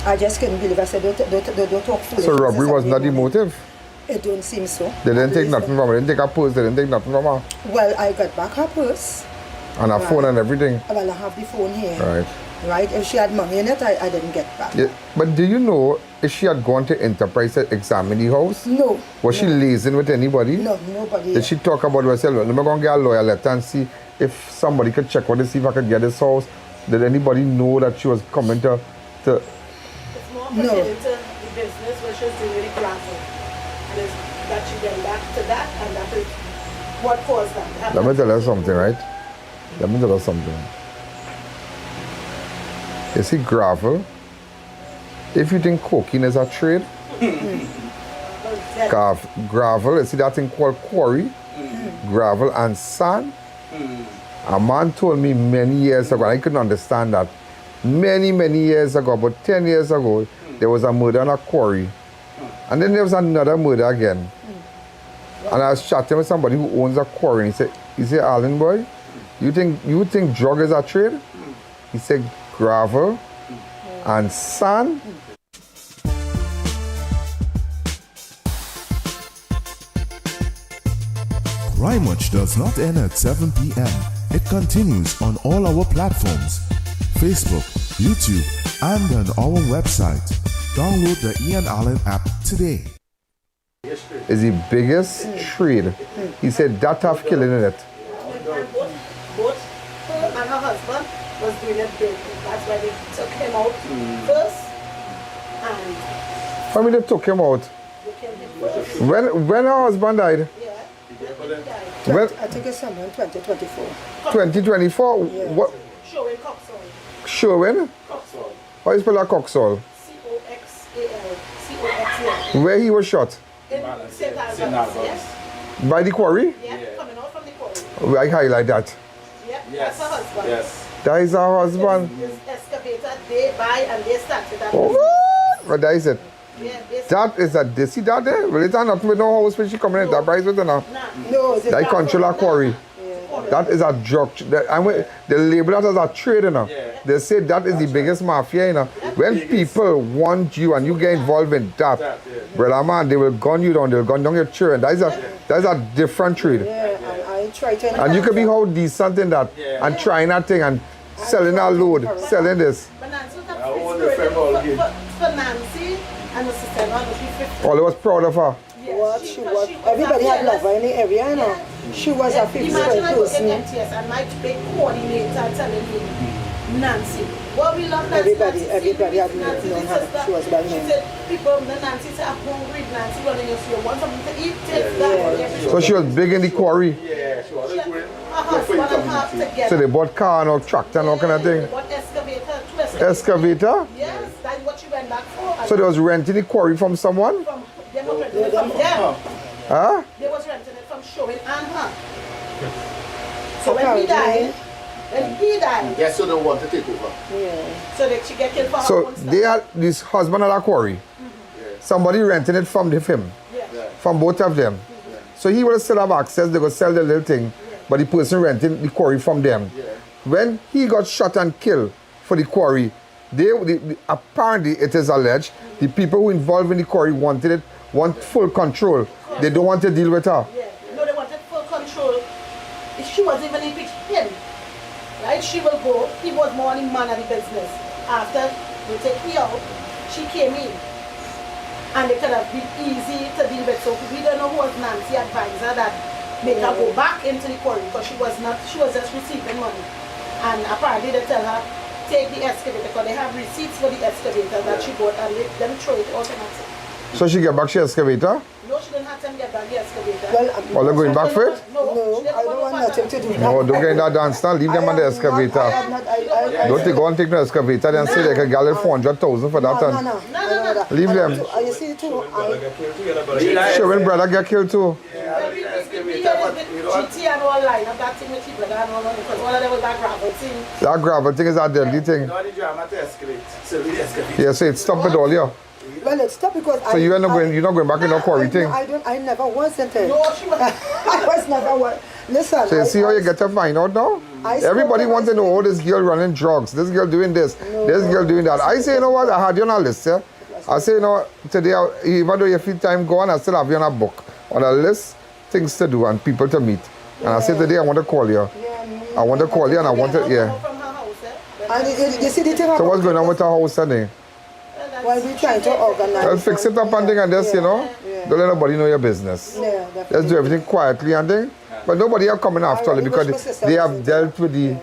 S7: I just couldn't believe. I said, don't talk foolish.
S2: So robbery was not the motive?
S7: It don't seem so.
S2: They didn't take nothing from her. They didn't take her purse. They didn't take nothing from her.
S7: Well, I got back her purse.
S2: And her phone and everything.
S7: Well, I have the phone here.
S2: Right.
S7: Right? If she had money in it, I didn't get back.
S2: Yeah. But do you know if she had gone to Enterprise to examine the house?
S7: No.
S2: Was she liaising with anybody?
S7: No, nobody.
S2: Did she talk about herself? Let me go and get a lawyer letter and see if somebody could check out to see if I could get this house. Did anybody know that she was coming to
S11: It's more pertaining to the business which is doing with the gravel. And it's that she went back to that and that is what caused that.
S2: Let me tell you something, right? Let me tell you something. You see gravel, if you think cocaine is a trade, gravel, you see that thing called quarry, gravel and sand. A man told me many years ago, and I couldn't understand that, many years ago, about 10 years ago, there was a murder on a quarry. And then there was another murder again. And I was chatting with somebody who owns a quarry, and he said, Allen boy, you think drug is a trade? He said, gravel and sand.
S26: Crime Watch does not end at 7 p.m. It continues on all our platforms, Facebook, YouTube, and on our website. Download the I.A.N app today.
S2: Is the biggest trade. He said that have killing in it.
S11: Both her and her husband was doing it big. That's why they took him out first. And
S2: How many they took him out?
S11: they killed him first.
S2: When her husband died? When?
S7: I think it's somewhere in 2024.
S2: 2024?
S7: Yeah.
S2: What?
S11: Showing Coxall.
S2: Sherwin?
S11: Coxall.
S2: How you spell that Coxall?
S11: Coxall.
S2: Where he was shot?
S11: In St. Albans, yes.
S2: By the quarry?
S11: Yeah, coming out from the quarry.
S2: I highlight that.
S11: Yeah, that's her husband.
S2: Yes. That is her husband.
S11: His excavator, they buy and they started that.
S2: Oh, what? That is it.
S11: Yeah, they
S2: That is that. They see that there? Well, it's not with no house when she coming in. That price with her now.
S11: No,
S2: That control a quarry. That is a drug. They label that as a trade, you know. They say that is the biggest mafia, you know. When people want you and you get involved in that, brother man, they will gun you down. They will gun down your children. That is a different trade.
S7: Yeah, and I try to...
S2: And you can be how decent in that and trying that thing and selling a load, selling this.
S11: But Nancy was for Nancy and her sister-in-law,
S2: All I was proud of her.
S7: What she was, everybody had love her in the area, you know. She was a 50
S11: Imagine I work in
S7: person.
S11: MTS and my big coordinator telling me, Nancy, well, we love Nancy.
S7: Everybody had known her. She was well
S11: She
S7: known.
S11: said, people, Nancy said, I'm hungry, Nancy running your you want something to eat, take that.
S2: So she was big in the quarry.
S11: Yeah, she was doing her husband and half together.
S2: So they bought car and all tractor and all kind of thing.
S11: What excavator, two
S2: Excavator?
S11: Yes, that's what she went back for.
S2: So they was renting the quarry from someone?
S11: They was renting it from them.
S2: Huh?
S11: They was renting it from Showing and her. So when he died,
S15: yes, so they want to take over.
S11: Yeah. So that she get killed for her
S2: So
S11: own stuff.
S2: they had this husband at a quarry. Somebody renting it from him. From both of them. So he will still have access, they will sell the little thing, but the person renting the quarry from them. When he got shot and killed for the quarry, apparently it is alleged, the people who involved in the quarry want full control. They don't want to deal with her.
S11: Yeah. No, they wanted full control. She wasn't even impeached him. Right? She will go. He was more the man of the business. After they take me out, she came in. And it could have been easy to deal with. So we don't know who was Nancy advisor that make her go back into the quarry because she was just receiving money. And apparently they tell her, take the excavator because they have receipts for the excavator that she bought and let me throw it automatically.
S2: So she get back she excavator?
S11: No, she didn't have time to get back the excavator.
S2: Well, they're going back for it?
S11: No,
S7: I don't want nothing to do with that.
S2: No, don't get in that dance now. Leave them on the excavator. Don't they go and take the excavator and say they can get 400,000 for that.
S7: No.
S2: Leave them.
S7: You see too,
S2: Sherwin brother get killed too.
S11: GT and all line of that thing with people that don't know because one of them was that gravel thing.
S2: That gravel thing is a deadly thing. Yeah, so it's stop it all, yeah.
S7: Well, it's tough because
S2: so you're not going back in no quarry thing?
S7: I never was in it.
S11: No, she was.
S7: I was never one. Listen.
S2: So you see how you get to find out now? Everybody wants to know, oh, this girl running drugs, this girl doing this, this girl doing that. I say, you know what, I had you on a list, yeah? I say, you know, today, even though your free time gone, I still have you on a book, on a list, things to do and people to meet. And I say, today I want to call you. I want to call you and I want to, yeah.
S7: And you see the thing
S2: so what's going on with her house today?
S7: Well, we're trying to organize.
S2: Well, fix it up and thing and this, you know. Don't let nobody know your business.
S7: Yeah,
S2: let's do everything quietly and thing. But nobody are coming after you because they have dealt with the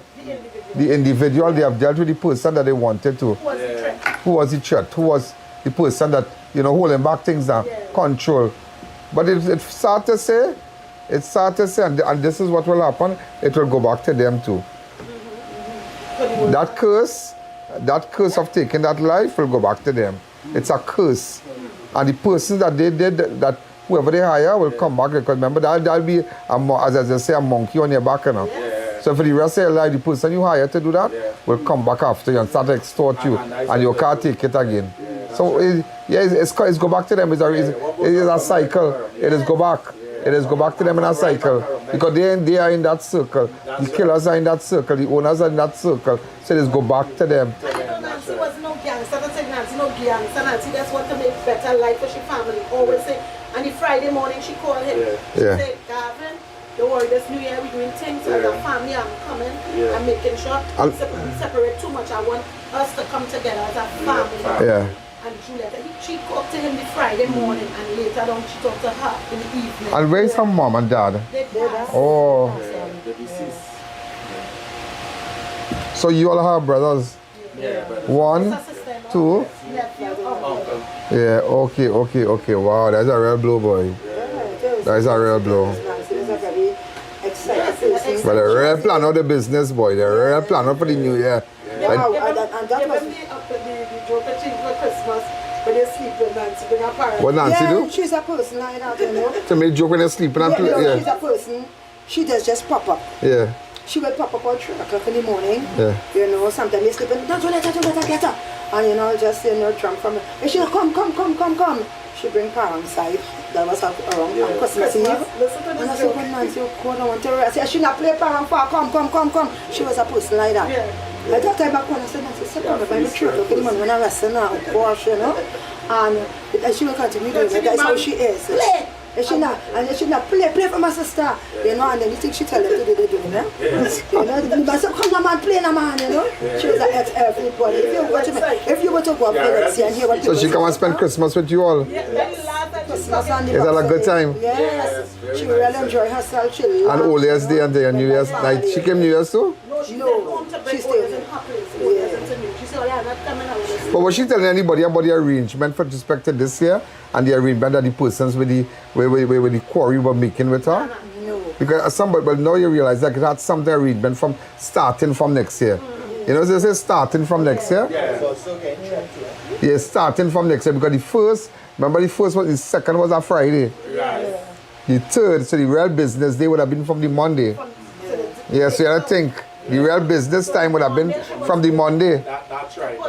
S2: individual, they have dealt with the person that they wanted to. Who was the threat? Who was the person that, you know, holding back things down, control. But it's sad to say, and this is what will happen, it will go back to them too. That curse of taking that life will go back to them. It's a curse. And the person that they did, that whoever they hire will come back because remember, that'll be, as I say, a monkey on your back. You know? So for the rest of your life, the person you hire to do that will come back after you and start to extort you and you can't take it again. So it's go back to them. It is a cycle. It is go back. It is go back to them in a cycle because they are in that circle. The killers are in that circle. The owners are in that circle. So it is go back to them.
S11: Nancy was no gangster. Don't say Nancy no gangster. Nancy just want to make better life for her family. Always say. And the Friday morning she called him. She said, Gavin, don't worry, this new year we're doing things as a family. I'm coming. I'm making sure we separate too much. I want us to come together as a family.
S2: Yeah.
S11: And Juliet, she talked to him the Friday morning and later on she talked to her in the evening.
S2: And where's her mom and dad? Oh. So you all have brothers?
S11: Yeah.
S2: 1, 2? Yeah, okay. Wow, that's a real blow, boy. That's a real blow. But the real plan of the business, boy. The real plan for the new year.
S7: Wow, and that was...
S2: What Nancy do?
S7: She's a person like that, you know.
S2: To make joke when they're sleeping and play.
S7: Yeah, she's a person. She does just pop up.
S2: Yeah.
S7: She will pop up at 3 o'clock in the morning.
S2: Yeah.
S7: You know, sometimes you're sleeping, don't let her get her. And you know, just, you know, drunk from her. And she'll come. She bring parents inside. That was around on Christmas Eve. And I said, when Nancy, I want to rest. I said, she not play parent for come. She was a person like that. Yeah. At that time, I said, Nancy, sit down, I'm 3 o'clock in the morning when I rest now, of course, you know. And she will continue doing it. That's how she is. Play! And she not play for my sister, you know, and then you think she tell them to do the doing, eh? You know, but so come on man, play na man, you know. She was like everybody. If you were to go up Valencia and hear what
S2: so she come and spend Christmas with you all?
S7: Christmas and
S2: is that a good time?
S7: Yes. She really enjoy herself. She
S2: and Old Year's Day and New Year's night. She came New Year's too?
S7: No, she stayed in
S2: But was she telling anybody about the arrangement for respect to this year and the arrangement that the persons with the quarry were making with her?
S7: No.
S2: Because somebody, well, now you realize that it had some arrangement from starting from next year. You know, they say starting from next year? Yeah, starting from next year because the first was the second was a Friday. The third, so the real business day would have been from the Monday. Yeah, so I think the real business time would have been from the Monday.
S15: That's right.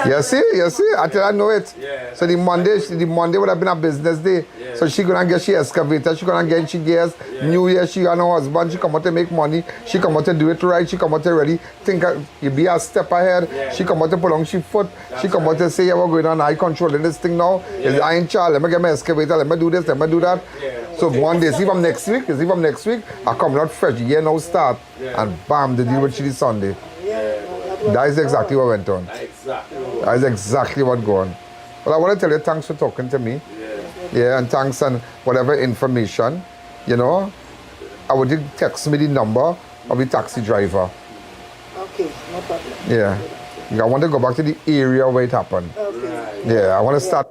S2: You see, I know it. So the Monday would have been a business day. So she gonna get she excavator, she gonna get she gears. New Year, she and her husband, she come out to make money, she come out to do it right, she come out to ready, think you be a step ahead, she come out to pull on she foot, she come out to say, yeah, we're going on, I controlling this thing now, I in charge, let me get my excavator, let me do this, let me do that. So one day, see from next week, I come out fresh, year now start, and bam, the deal with Chili Sunday. That is exactly what went on. That is exactly what going on. Well, I want to tell you thanks for talking to me. Yeah, and thanks and whatever information, you know. I would you text me the number of the taxi driver.
S7: Okay, no problem.
S2: Yeah. I want to go back to the area where it happened.
S7: Okay.
S2: Yeah, I want to start.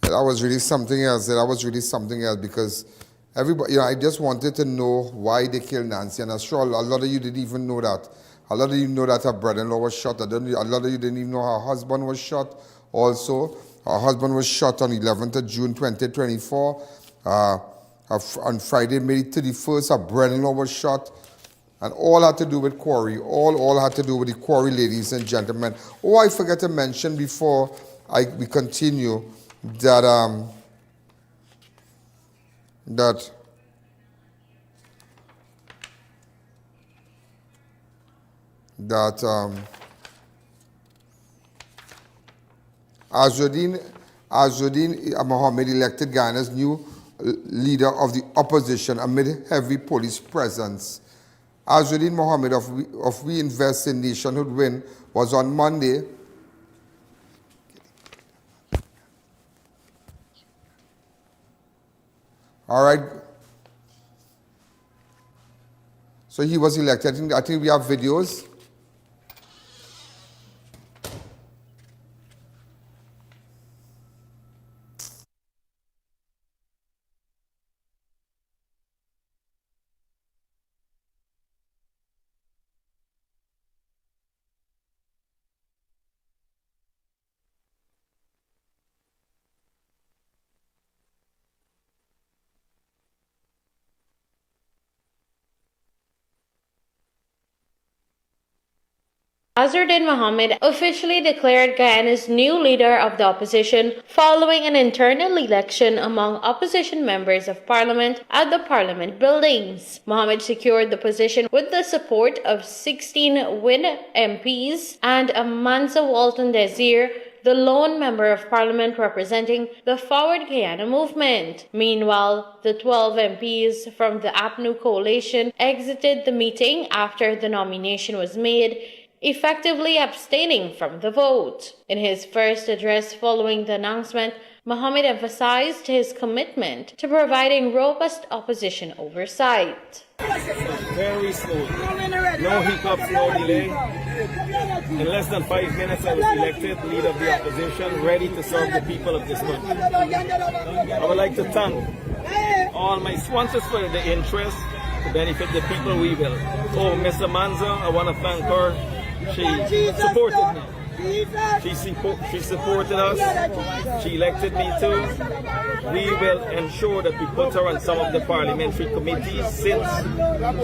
S2: That was really something else. That was really something else because everybody, you know, I just wanted to know why they killed Nancy, and I'm sure a lot of you didn't even know that. A lot of you know that her brother-in-law was shot. A lot of you didn't even know her husband was shot also. Her husband was shot on 11th of June 2024. On Friday, May 31st, her brother-in-law was shot. And all had to do with quarry. All had to do with the quarry, ladies and gentlemen. Oh, I forgot to mention before we continue that Azzuddin Mohammed elected Guyana's new leader of the opposition amid heavy police presence. Azzuddin Mohammed of We Invest in Nationhood Win was on Monday all right. So he was elected. I think we have videos.
S17: Azzuddin Mohammed officially declared Guyana's new leader of the opposition following an internal election among opposition members of parliament at the parliament buildings. Mohammed secured the position with the support of 16 WIN MPs and Mansa Walton Desir, the lone member of parliament representing the Forward Guyana movement. Meanwhile, the 12 MPs from the APNU coalition exited the meeting after the nomination was made, effectively abstaining from the vote. In his first address following the announcement, Mohammed emphasized his commitment to providing robust opposition oversight.
S18: Very smooth. No hiccups, no delay. In less than 5 minutes, I was elected leader of the opposition, ready to serve the people of this country. I would like to thank all my sponsors for the interest to benefit the people we will. Oh, Mr. Manza, I want to thank her. She supported me. She supported us. She elected me too. We will ensure that we put her on some of the parliamentary committees since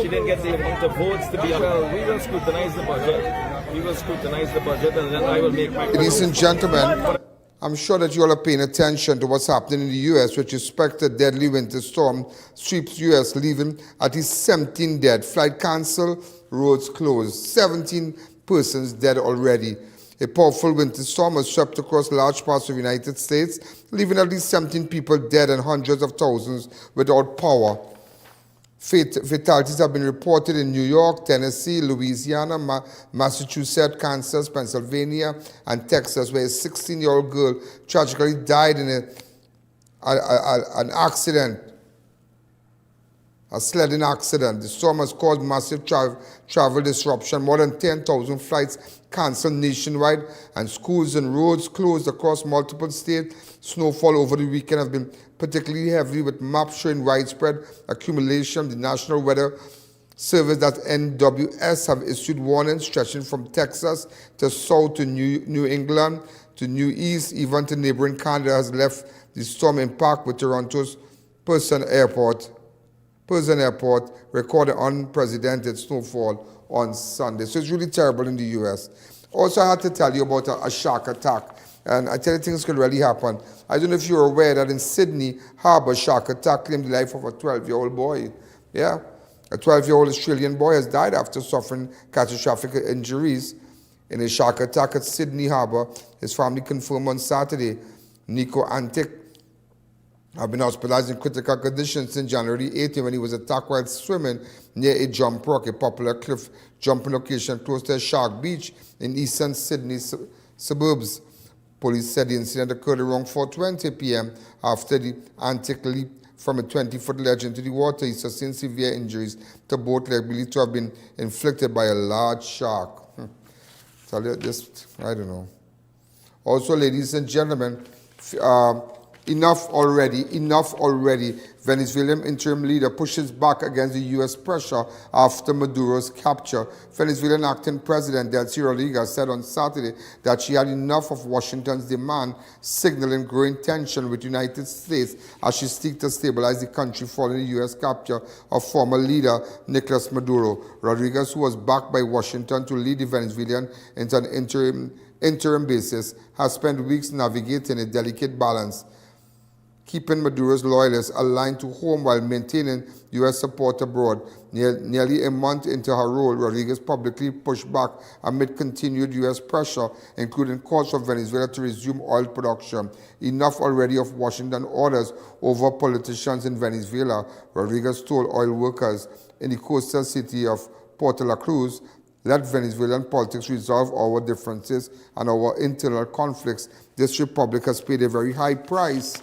S18: she didn't get the amount of votes to be on. Well, we will scrutinize the budget. We will scrutinize the budget and then I will make my...
S2: Ladies and gentlemen, I'm sure that you all are paying attention to what's happening in the U.S. with respect to deadly winter storm sweeps U.S., leaving at least 17 dead. Flight canceled, roads closed. 17 persons dead already. A powerful winter storm has swept across large parts of the United States, leaving at least 17 people dead and hundreds of thousands without power. Fatalities have been reported in New York, Tennessee, Louisiana, Massachusetts, Kansas, Pennsylvania, and Texas, where a 16-year-old girl tragically died in an accident, a sledding accident. The storm has caused massive travel disruption. More than 10,000 flights canceled nationwide, and schools and roads closed across multiple states. Snowfall over the weekend has been particularly heavy, with maps showing widespread accumulation. The National Weather Service, that NWS, have issued warnings stretching from Texas to south to New England to New East, even to neighboring Canada, has left the storm impact with Toronto's Pearson Airport recorded unprecedented snowfall on Sunday. So it's really terrible in the U.S. Also, I had to tell you about a shark attack And I tell you, things could really happen. I don't know if you're aware that in Sydney Harbour, shark attack claimed the life of a 12-year-old boy. Yeah, a 12-year-old Australian boy has died after suffering catastrophic injuries in a shark attack at Sydney Harbour. His family confirmed on Saturday. Nico Antic have been hospitalized in critical conditions since January 18 when he was attacked while swimming near a jump rock, a popular cliff jumping location close to Shark Beach in eastern Sydney suburbs. Police said the incident occurred around 4:20 p.m. after the Antic leaped from a 20-foot ledge into the water. He sustained severe injuries to both legs believed to have been inflicted by a large shark. Tell you this, I don't know. Also, ladies and gentlemen, enough already. Venezuelan interim leader pushes back against the U.S. pressure after Maduro's capture. Venezuelan acting president Delcy Rodriguez said on Saturday that she had enough of Washington's demand, signaling growing tension with the United States as she seeks to stabilize the country following the U.S. capture of former leader Nicolas Maduro. Rodriguez, who was backed by Washington to lead the Venezuelan into an interim basis, has spent weeks navigating a delicate balance, keeping Maduro's loyalists aligned to home while maintaining U.S. support abroad. Nearly a month into her role, Rodriguez publicly pushed back amid continued U.S. pressure, including calls for Venezuela to resume oil production. Enough already of Washington orders over politicians in Venezuela, Rodriguez told oil workers in the coastal city of Puerto La Cruz. Let Venezuelan politics resolve our differences and our internal conflicts. This republic has paid a very high price,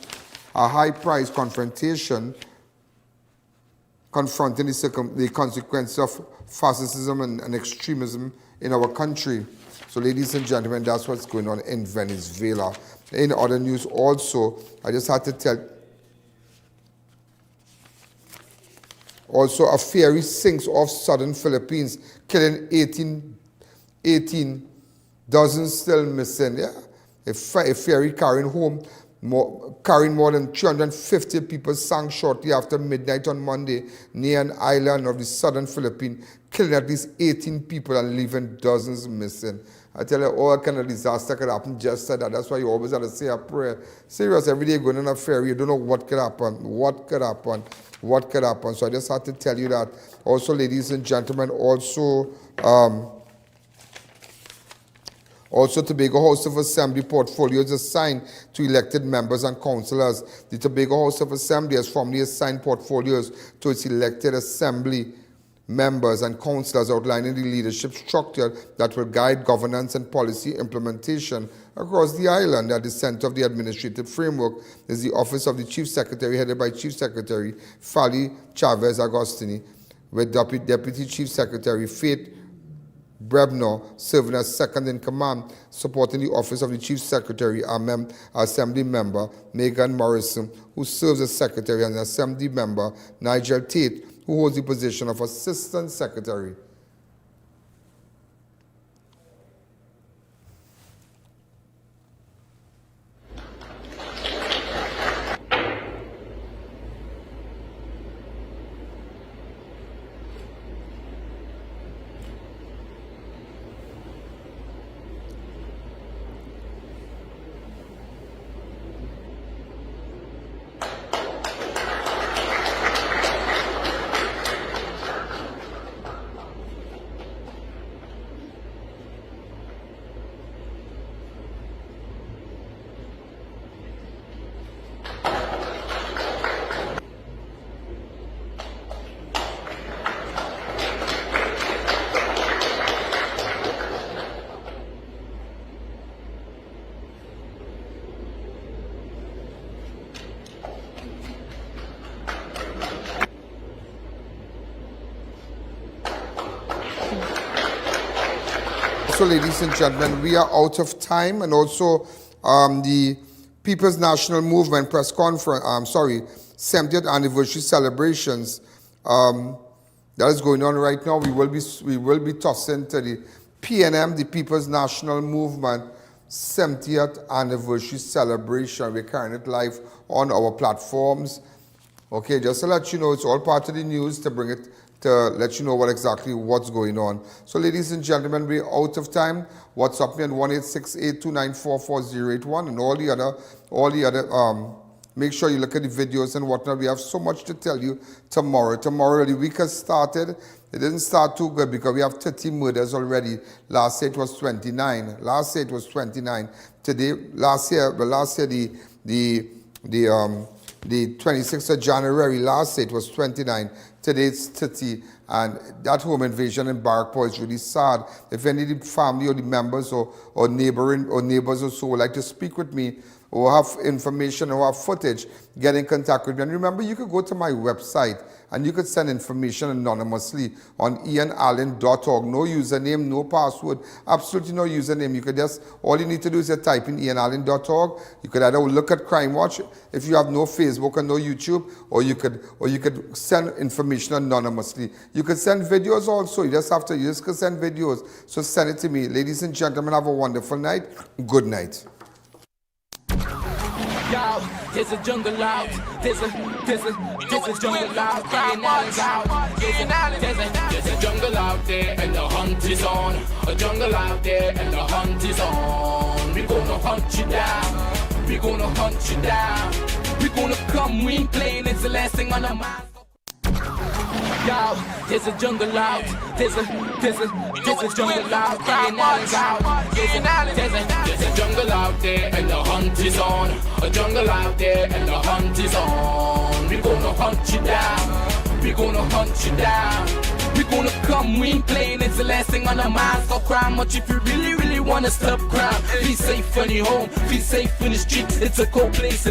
S2: confronting the consequences of fascism and extremism in our country. So, ladies and gentlemen, that's what's going on in Venezuela. In other news also, I just had to tell. Also, a ferry sinks off southern Philippines, killing 18 dozens still missing. Yeah, a ferry carrying more than 350 people sank shortly after midnight on Monday near an island of the southern Philippines, killing at least 18 people and leaving dozens missing. I tell you, all kind of disaster could happen just like that. That's why you always have to say a prayer. Serious, every day going on a ferry, you don't know what could happen. So I just had to tell you that. Also, ladies and gentlemen, also Tobago House of Assembly portfolios assigned to elected members and councillors. The Tobago House of Assembly has formally assigned portfolios to its elected assembly members and councillors, outlining the leadership structure that will guide governance and policy implementation across the island. At the center of the administrative framework is the Office of the Chief Secretary, headed by Chief Secretary Fali Chavez Agostini, with Deputy Chief Secretary Faith Brebner serving as second in command. Supporting the Office of the Chief Secretary are Assembly member Megan Morrison, who serves as Secretary, and Assembly member Nigel Tate, who holds the position of Assistant Secretary. So, ladies and gentlemen, we are out of time, and also the People's National Movement press conference, 70th anniversary celebrations that is going on right now. We will be tossing to the PNM, the People's National Movement 70th anniversary celebration. We're carrying it live on our platforms. Okay, just to let you know, it's all part of the news to bring it to let you know what's going on. So ladies and gentlemen, we're out of time. WhatsApp me on 1-868-294-4081 and all the other make sure you look at the videos and whatnot. We have so much to tell you tomorrow. Tomorrow the week has started. It didn't start too good because we have 30 murders already. Last year it was 29. Today, last year the 26th of January, last year it was 29. Today it's 30. And that home invasion in Barrackpore is really sad. If any of the family or the members or neighbors or so would like to speak with me, or have information or have footage, get in contact with me. And remember, you could go to my website and you could send information anonymously on ianalleyne.org. No username, no password, absolutely no username. You could just, all you need to do is type in ianalleyne.org. You could either look at Crime Watch if you have no Facebook or no YouTube, or you could send information anonymously. You could send videos also. You just could send videos. So send it to me. Ladies and gentlemen, have a wonderful night. Good night.
S10: Yo, there's a jungle out. There's a jungle out. There's a jungle out there and the hunt is on. A jungle out there and the hunt is on. We gonna hunt you down. We gonna hunt you down. We gonna come, we ain't playing. It's the last thing on our mind. Yo, there's a jungle out. There's a jungle out. There's a jungle out there and the hunt is on. A jungle out there and the hunt is on. We gonna hunt you down. We gonna hunt you down. We gonna come, we ain't playing. It's the last thing on our minds. Stop crime much if you really wanna stop crime. Be safe in your home. Be safe in the streets. It's a cold place.